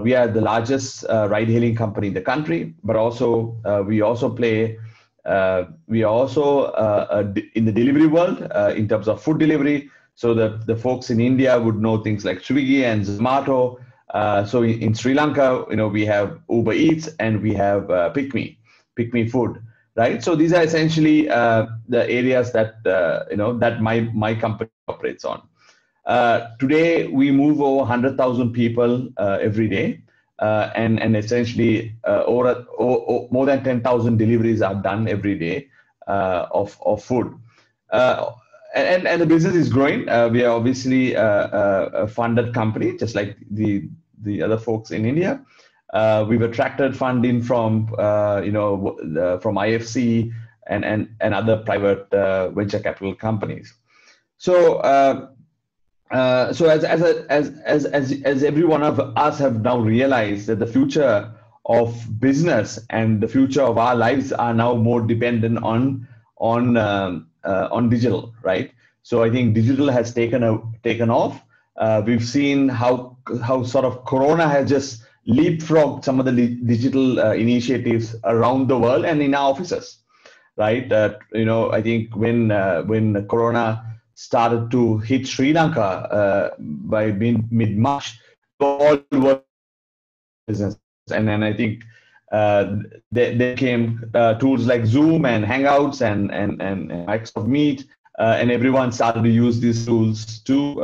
We are the largest ride-hailing company in the country, but also we are also in the delivery world in terms of food delivery. So the folks in India would know things like Swiggy and Zomato. So in Sri Lanka, we have Uber Eats and we have PickMe Food, right? So these are essentially the areas that that my company operates on. Today we move over 100,000 people every day, and essentially more than 10,000 deliveries are done every day of food. And the business is growing. We are obviously a funded company, just like the other folks in India. We've attracted funding from from IFC and other private venture capital companies. So as every one of us have now realized that the future of business and the future of our lives are now more dependent on digital, right? So I think digital has taken off. We've seen how sort of Corona has just leapfrogged some of the digital initiatives around the world and in our offices, right? I think when Corona started to hit Sri Lanka by mid-March, all work business, and then I think there came tools like Zoom and Hangouts and Microsoft Meet, and everyone started to use these tools to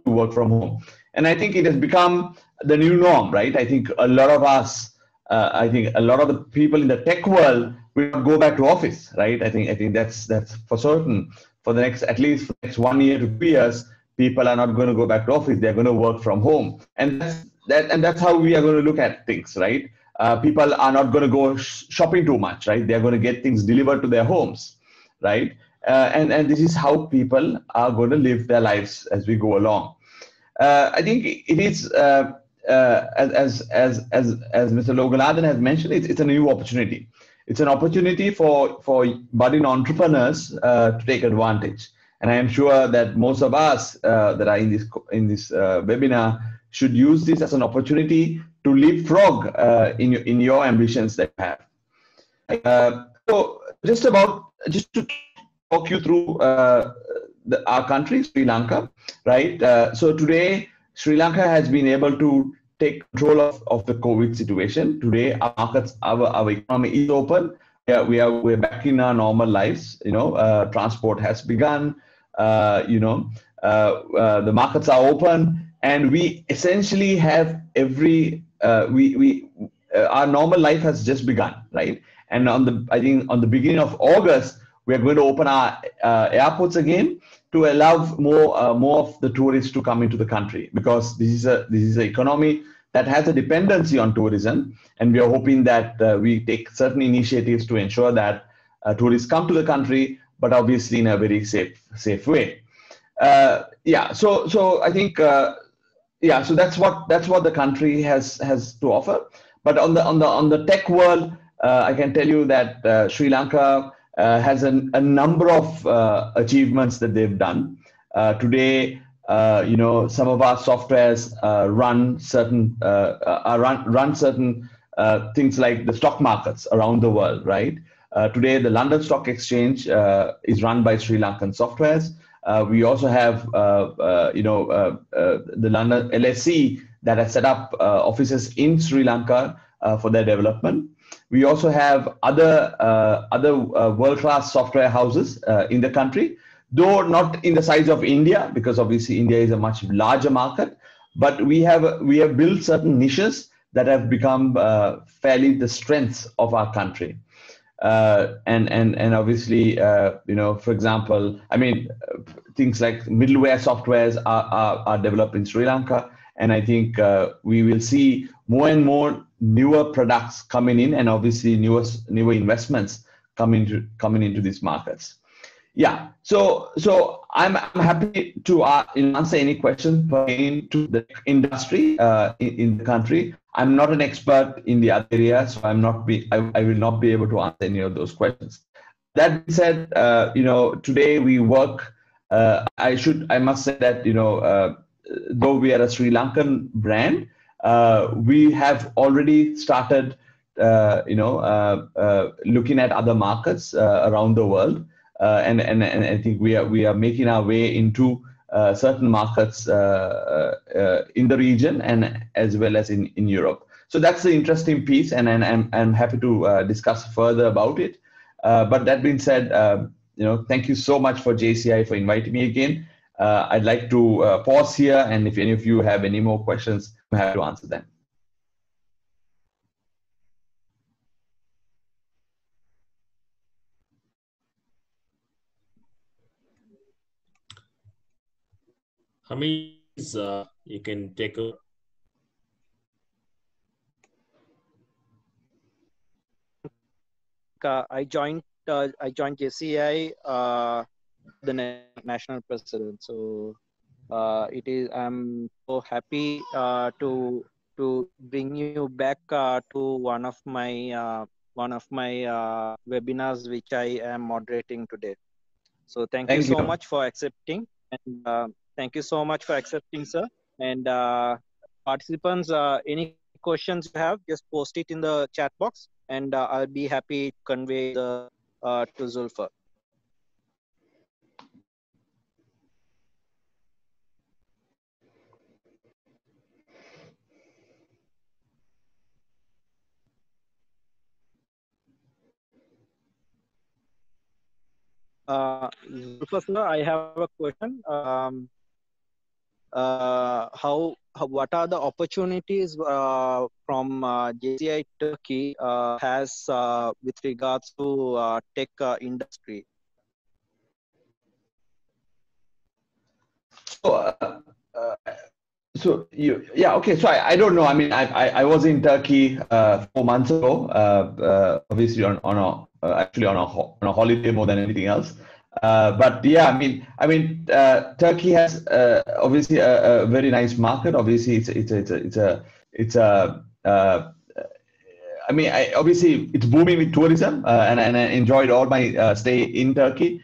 work from home. And I think it has become the new norm, right? I think a lot of us, a lot of the people in the tech world will go back to office, right? I think that's for certain. For the next, at least for the next 1 year to 2 years, people are not going to go back to office. They're going to work from home, and that's how we are going to look at things, right? People are not going to go shopping too much, right? They're going to get things delivered to their homes, right? And this is how people are going to live their lives as we go along. I think it is as Mr. Loganathan has mentioned, it's a new opportunity. It's an opportunity for budding entrepreneurs to take advantage. And I am sure that most of us that are in this webinar should use this as an opportunity to leapfrog in your ambitions that you have. So just to talk you through our country, Sri Lanka, right? So today, Sri Lanka has been able to take control of the COVID situation. Today, our markets, our economy is open. We're back in our normal lives. Transport has begun. The markets are open, and we essentially have our normal life has just begun, right? And I think on the beginning of August, we are going to open our airports again to allow more of the tourists to come into the country, because this is an economy that has a dependency on tourism, and we are hoping that we take certain initiatives to ensure that tourists come to the country, but obviously in a very safe way. So I think so that's what the country has to offer. But on the tech world, I can tell you that Sri Lanka has a number of achievements that they've done. Today, some of our softwares run certain things like the stock markets around the world, right? Today, the London Stock Exchange is run by Sri Lankan softwares. We also have, the London LSE that has set up offices in Sri Lanka for their development. We also have other world-class software houses in the country, though not in the size of India, because obviously India is a much larger market. But we have built certain niches that have become fairly the strengths of our country. And obviously, for example, things like middleware softwares are developed in Sri Lanka, and I think we will see more and more newer products coming in, and obviously newer investments coming into these markets. Yeah, so I'm happy to answer any questions pertaining to the industry in the country. I'm not an expert in the other areas, so I will not be able to answer any of those questions. That being said, today we work. I must say that though we are a Sri Lankan brand, we have already started looking at other markets around the world. And I think we are making our way into certain markets in the region and as well as in Europe. So that's the interesting piece, and I'm happy to discuss further about it. But that being said, thank you so much for JCI for inviting me again. I'd like to pause here, and if any of you have any more questions, I'm happy to answer them. Hamid, you can take over. I joined JCI, the national president. So I'm so happy to bring you back to one of my webinars which I am moderating today. So thank you so much for accepting, and thank you so much for accepting, sir. And participants, any questions you have, just post it in the chat box, and I'll be happy to convey to Zulfa. Zulfa, sir, I have a question. What are the opportunities from JCI Turkey has with regards to tech industry? So okay. So I don't know. I mean, I was in Turkey 4 months ago. Obviously on a holiday more than anything else. But yeah, I mean, Turkey has obviously a very nice market. Obviously, obviously it's booming with tourism, and I enjoyed all my stay in Turkey,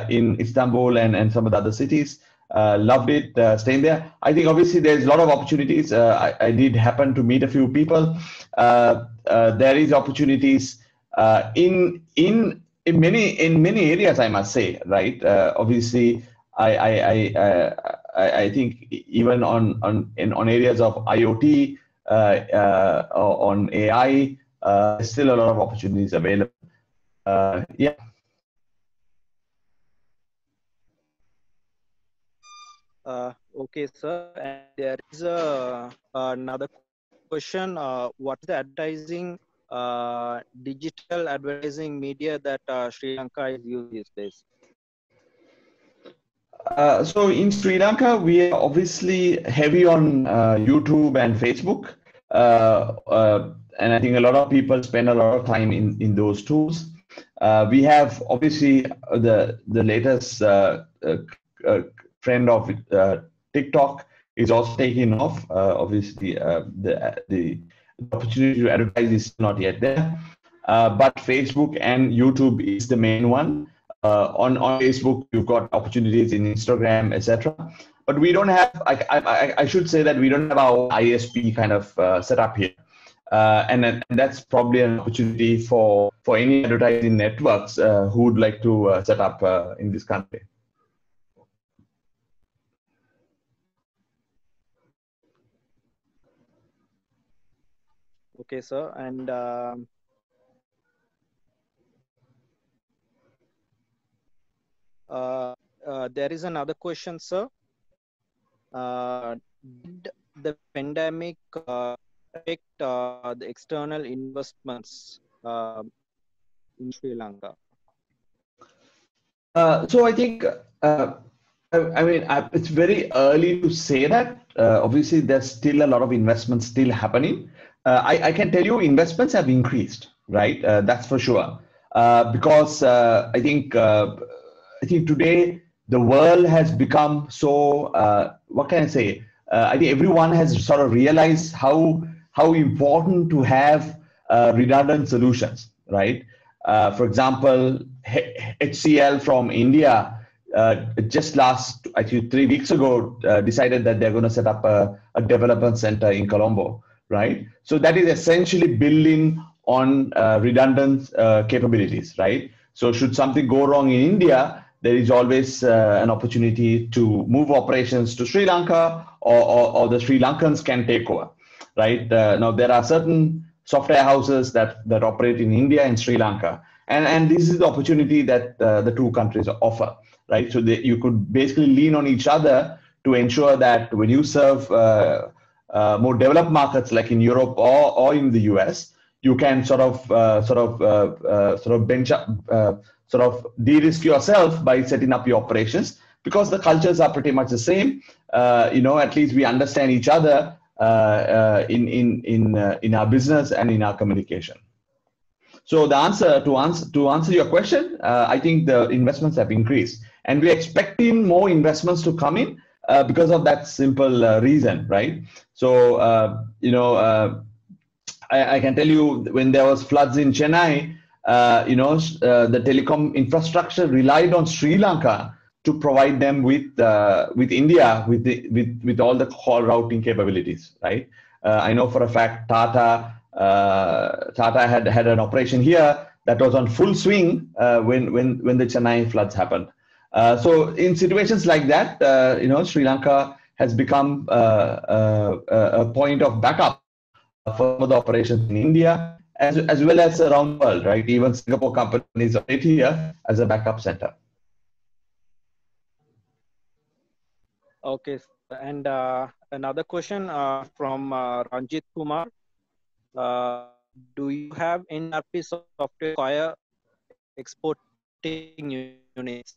in Istanbul and some of the other cities. Loved it staying there. I think obviously there's a lot of opportunities. I did happen to meet a few people. There is opportunities in many areas, I must say, right? Obviously, I think even on areas of IoT, on AI, there's still a lot of opportunities available. Yeah. Okay, sir. And there is another question. What is the advertising, digital advertising media that Sri Lanka is using these days? So in Sri Lanka, we are obviously heavy on YouTube and Facebook. And I think a lot of people spend a lot of time in those tools. We have obviously the latest trend of TikTok is also taking off. Obviously, the opportunity to advertise is not yet there, but Facebook and YouTube is the main one. On Facebook, you've got opportunities in Instagram, etc. But we don't have. I should say that we don't have our ISP kind of setup here. And that's probably an opportunity for any advertising networks who would like to set up in this country. Okay, sir. And there is another question, sir. Did the pandemic affect the external investments in Sri Lanka? So I think, it's very early to say that. Obviously, there's still a lot of investments still happening. I can tell you investments have increased, right? That's for sure. Because I think today the world has become so, what can I say? I think everyone has sort of realized how important to have redundant solutions, right? For example, HCL from India just I think 3 weeks ago, decided that they're going to set up a development center in Colombo, right? So that is essentially building on redundant capabilities, right? So should something go wrong in India, there is always an opportunity to move operations to Sri Lanka, or the Sri Lankans can take over, right? Now, there are certain software houses that operate in India and Sri Lanka. And this is the opportunity that the two countries offer, right? So you could basically lean on each other to ensure that when you serve more developed markets like in Europe or in the US, you can sort of bench up, sort of de-risk yourself by setting up your operations, because the cultures are pretty much the same. At least we understand each other in our business and in our communication. So the to answer your question, I think the investments have increased, and we're expecting more investments to come in because of that simple reason, right? So I can tell you, when there was floods in Chennai, the telecom infrastructure relied on Sri Lanka to provide them with India with all the call routing capabilities, right? I know for a fact Tata had an operation here that was on full swing when the Chennai floods happened. So in situations like that, Sri Lanka has become a point of backup for some of the operations in India as well as around the world, right? Even Singapore companies operate here as a backup center. Okay, and another question from Ranjit Kumar. Do you have NRP software require exporting units?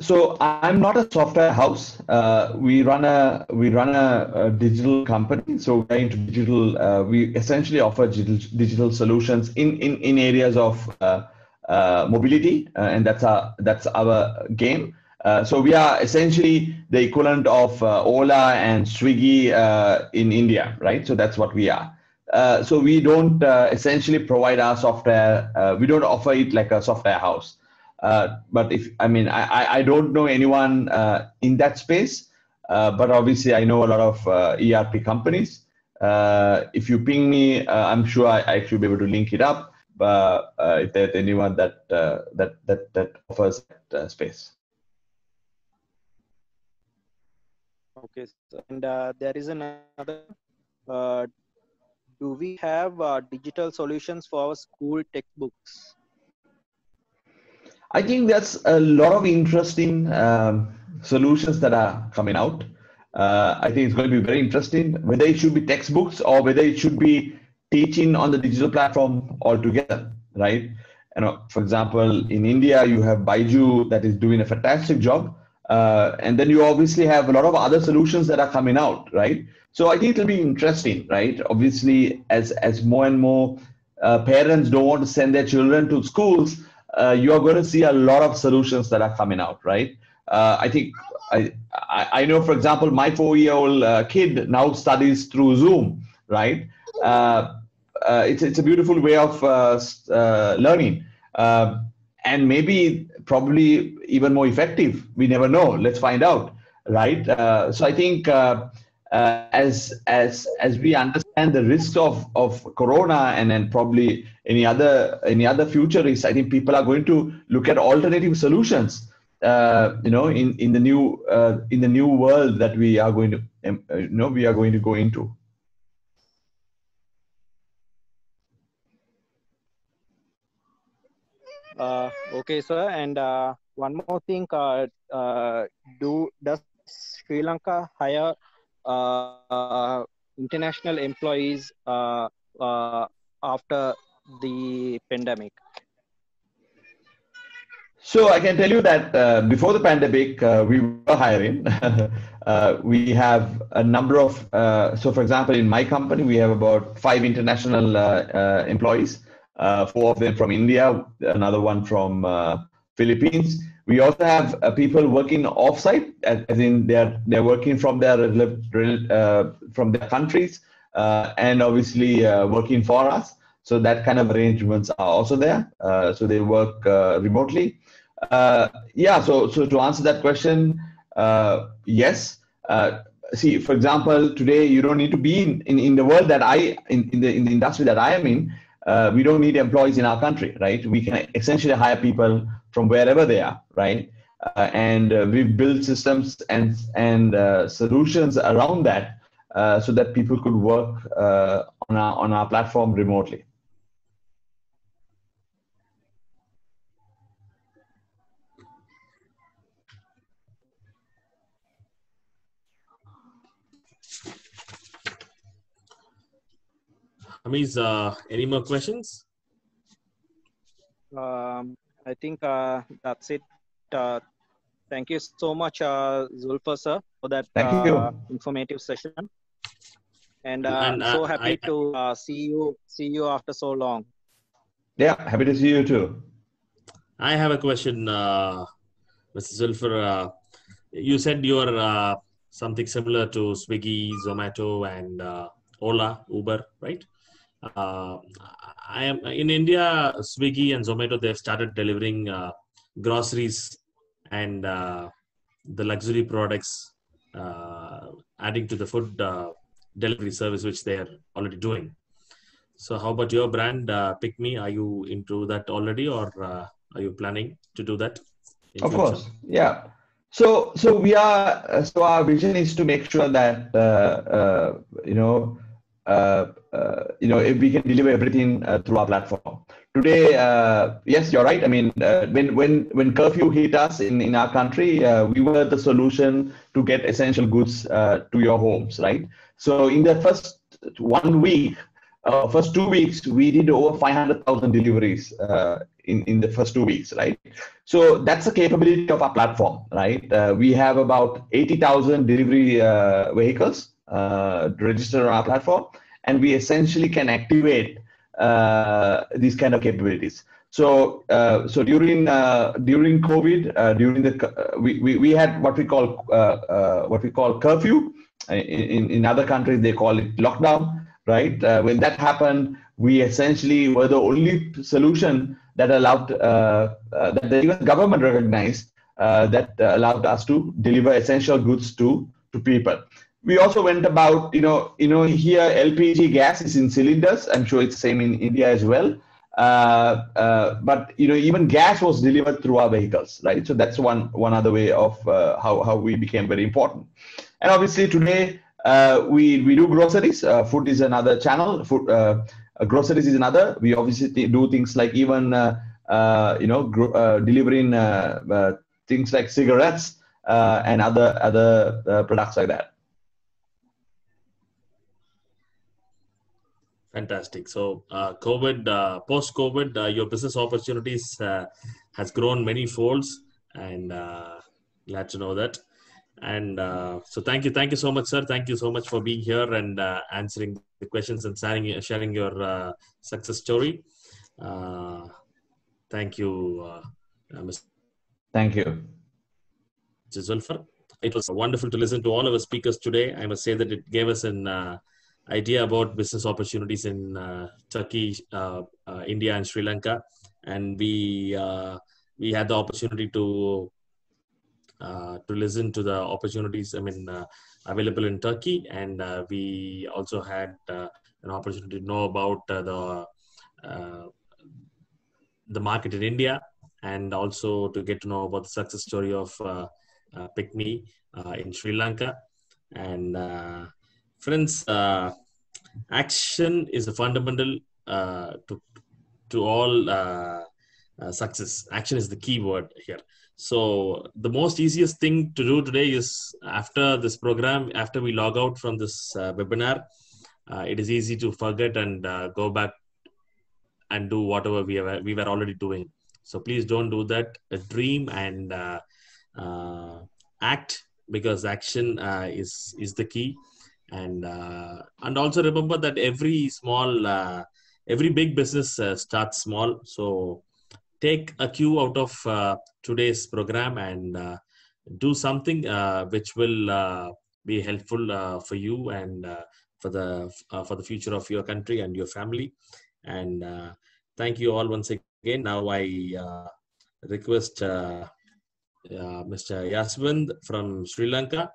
So I'm not a software house. We run a digital company. So we're into digital. We essentially offer digital solutions in areas of mobility, and that's our game. So we are essentially the equivalent of Ola and Swiggy in India, right? So that's what we are. So we don't essentially provide our software. We don't offer it like a software house. But I don't know anyone in that space. But obviously, I know a lot of ERP companies. If you ping me, I'm sure I should be able to link it up. If there's anyone that offers that space. Okay, and there is another. Do we have digital solutions for our school textbooks? I think there's a lot of interesting solutions that are coming out. I think it's going to be very interesting, whether it should be textbooks or whether it should be teaching on the digital platform altogether, right? For example, in India, you have Baiju that is doing a fantastic job. And then you obviously have a lot of other solutions that are coming out, right? So I think it'll be interesting, right? Obviously, as more and more parents don't want to send their children to schools, you are going to see a lot of solutions that are coming out, right? I think I know, for example, my 4-year-old kid now studies through Zoom, right? It's a beautiful way of learning. And maybe probably even more effective. We never know. Let's find out, right? So I think as we understand the risks of Corona and then probably any other future risks, I think people are going to look at alternative solutions. In the new world that we are going to go into. Okay, sir. And one more thing, does Sri Lanka hire international employees after the pandemic? So I can tell you that before the pandemic, we were hiring. We have a number of, so for example, in my company, we have about 5 international employees, 4 of them from India, another one from Philippines. We also have people working offsite, as in they're working from from their countries, and obviously working for us. So that kind of arrangements are also there. So they work remotely. Yeah, so to answer that question, yes. See, for example, today you don't need to be in the world that in the industry that I am in. We don't need employees in our country, right? We can essentially hire people from wherever they are, right? And we've built systems and solutions around that, so that people could work on our platform remotely. Amiz, any more questions? I think that's it. Thank you so much, Zulfa sir, for that Thank you. informative session. And so happy to see you after so long. Yeah, happy to see you too. I have a question, Mr. Zulfar. You said you're something similar to Swiggy, Zomato, and Ola, Uber, right? I am in India. Swiggy and Zomato, they've started delivering groceries and the luxury products, adding to the food delivery service which they are already doing. So how about your brand, Pick Me? Are you into that already, or are you planning to do that in Of future? course, yeah. So we are. So our vision is to make sure that if we can deliver everything through our platform. Today, yes, you're right. I mean, when curfew hit us in our country, we were the solution to get essential goods to your homes, right? So in the first 1 week, first 2 weeks, we did over 500,000 deliveries in the first 2 weeks, right? So that's the capability of our platform, right? We have about 80,000 delivery vehicles registered on our platform, and we essentially can activate these kind of capabilities. So during COVID, we had what we call curfew. In other countries, they call it lockdown. Right? When that happened, we essentially were the only solution that allowed that the US government recognized that allowed us to deliver essential goods to people. We also went about, here LPG gas is in cylinders. I'm sure it's the same in India as well. But even gas was delivered through our vehicles, right? So that's one other way of how we became very important. And obviously today, we do groceries. Food is another channel. Groceries is another. We obviously do things like even delivering things like cigarettes and other products like that. Fantastic. So, post-COVID, your business opportunities has grown many folds, and glad to know that. And so thank you so much, sir. Thank you so much for being here and answering the questions and sharing your success story. Thank you, Mr. Thank you, Zulfar. It was wonderful to listen to all of our speakers today. I must say that it gave us an idea about business opportunities in Turkey, India, and Sri Lanka, and we had the opportunity to listen to the opportunities available in Turkey, and we also had an opportunity to know about the market in India, and also to get to know about the success story of Pick Me in Sri Lanka. And friends, action is a fundamental to all success. Action is the key word here. So the most easiest thing to do today is after this program, after we log out from this webinar, it is easy to forget and go back and do whatever we were already doing. So please don't do that. Dream and act, because action is the key. And also remember that every big business starts small. So take a cue out of today's program and do something which will be helpful for you and for the future of your country and your family. And thank you all once again. Now I request Mr. Yaswand from Sri Lanka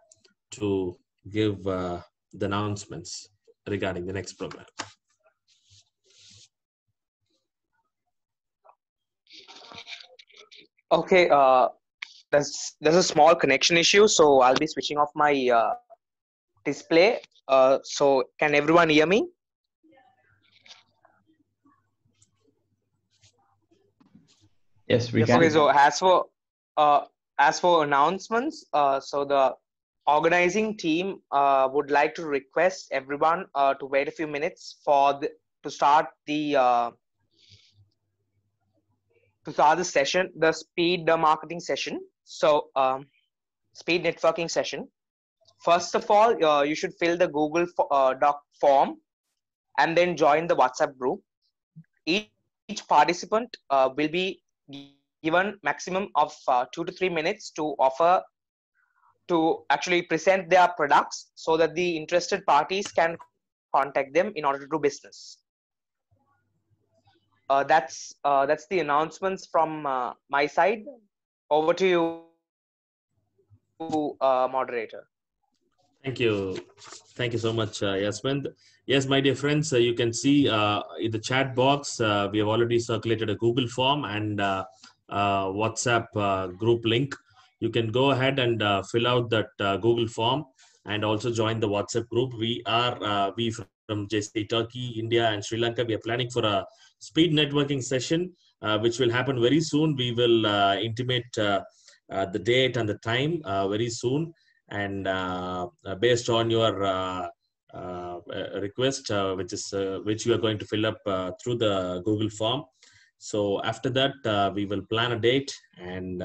to give the announcements regarding the next program. Okay, there's a small connection issue, so I'll be switching off my display. So can everyone hear me? Yes, we Yes. can. Okay, so as for announcements, so the organizing team would like to request everyone to wait a few minutes to start the session, the speed marketing session. So speed networking session. First of all, you should fill the Google Doc form and then join the WhatsApp group. Each participant will be given maximum of 2 to 3 minutes to actually present their products so that the interested parties can contact them in order to do business. That's the announcements from my side. Over to you, moderator. Thank you so much, Yaswand. Yes, my dear friends, you can see in the chat box we have already circulated a Google form and WhatsApp group link. You can go ahead and fill out that Google form and also join the WhatsApp group. We from JCI, Turkey, India, and Sri Lanka, we are planning for a speed networking session, which will happen very soon. We will intimate the date and the time very soon. And based on your request, which you are going to fill up through the Google form. So after that, we will plan a date and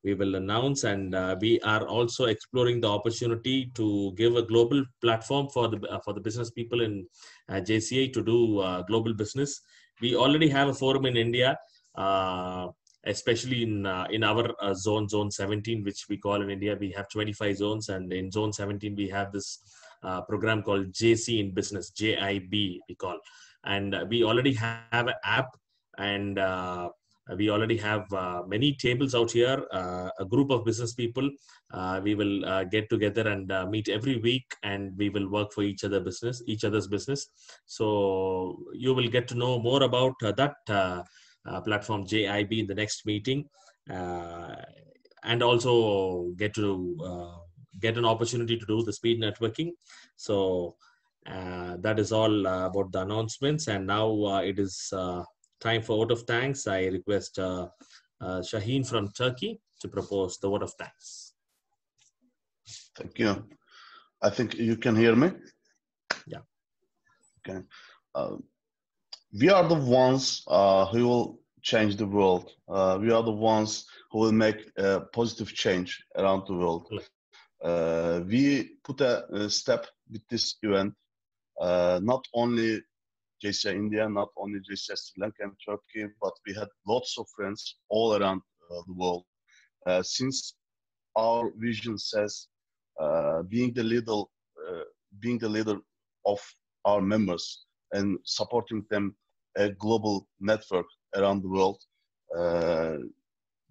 we will announce, and we are also exploring the opportunity to give a global platform for the business people in JCI to do global business. We already have a forum in India, especially in our zone 17, which we call in India. We have 25 zones, and in zone 17 we have this program called JC in Business, JIB we call, and we already have an app, and we already have many tables out here. A group of business people, we will get together and meet every week, and we will work for each other's business. So you will get to know more about that platform JIB in the next meeting, and also get an opportunity to do the speed networking. So that is all about the announcements, and now it is time for vote of thanks. I request Shaheen from Turkey to propose the vote of thanks. Thank you. I think you can hear me. Yeah. Okay. We are the ones who will change the world. We are the ones who will make a positive change around the world. We put a step with this event, not only JCI India, not only JCI Sri Lanka and Turkey, but we had lots of friends all around the world. Since our vision says being the leader of our members and supporting them a global network around the world.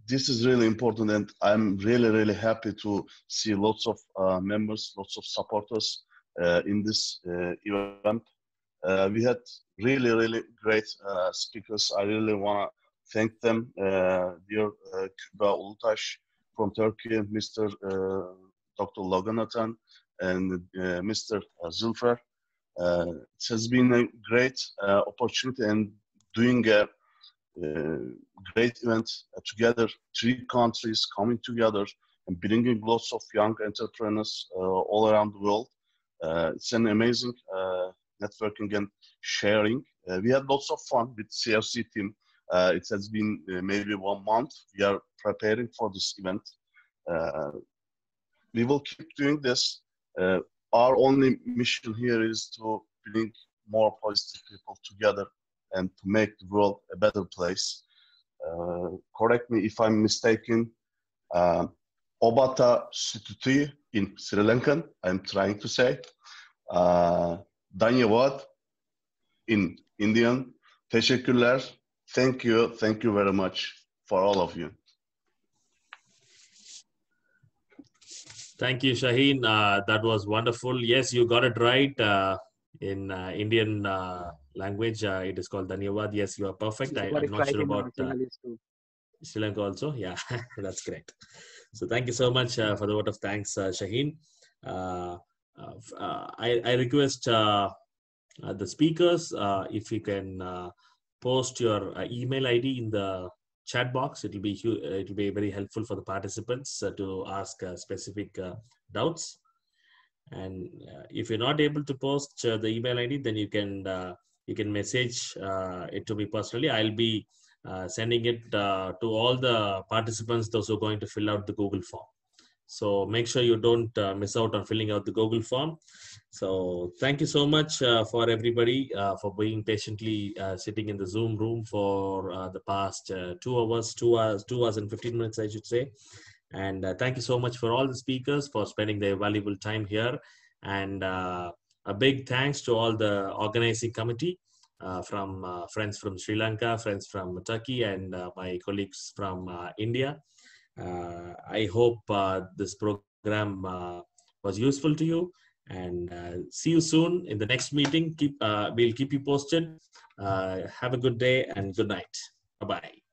This is really important, and I'm really happy to see lots of members, lots of supporters in this event. We had really great speakers. I really want to thank them. Dear Kübra Ulutaş from Turkey, Mr. Dr. Loganathan, and Mr. Zulfer. It has been a great opportunity and doing a great event together, 3 countries coming together and bringing lots of young entrepreneurs all around the world. It's an amazing networking and sharing. We had lots of fun with CFC team. It has been maybe 1 month. We are preparing for this event. We will keep doing this. Our only mission here is to bring more positive people together and to make the world a better place. Correct me if I'm mistaken. Obata Sututi in Sri Lankan, I'm trying to say. Danyavad in Indian. Teşekkürler. Thank you very much for all of you. Thank you, Shaheen. That was wonderful. Yes, you got it right. In Indian language, it is called Dhanyavad. Yes, you are perfect. I'm not sure about Sri Lanka also. Yeah, that's great. So thank you so much for the vote of thanks, Shaheen. I request the speakers, if you can post your email ID in the chat box. It will be very helpful for the participants to ask specific doubts. And if you're not able to post the email ID, then you can message it to me personally. I'll be sending it to all the participants, those who are going to fill out the Google form. So make sure you don't miss out on filling out the Google form. So thank you so much for everybody for being patiently sitting in the Zoom room for the past 2 hours and 15 minutes, I should say. And thank you so much for all the speakers for spending their valuable time here. And a big thanks to all the organizing committee from friends from Sri Lanka, friends from Turkey, and my colleagues from India. I hope this program was useful to you, and see you soon in the next meeting. We'll keep you posted. Have a good day and good night. Bye-bye.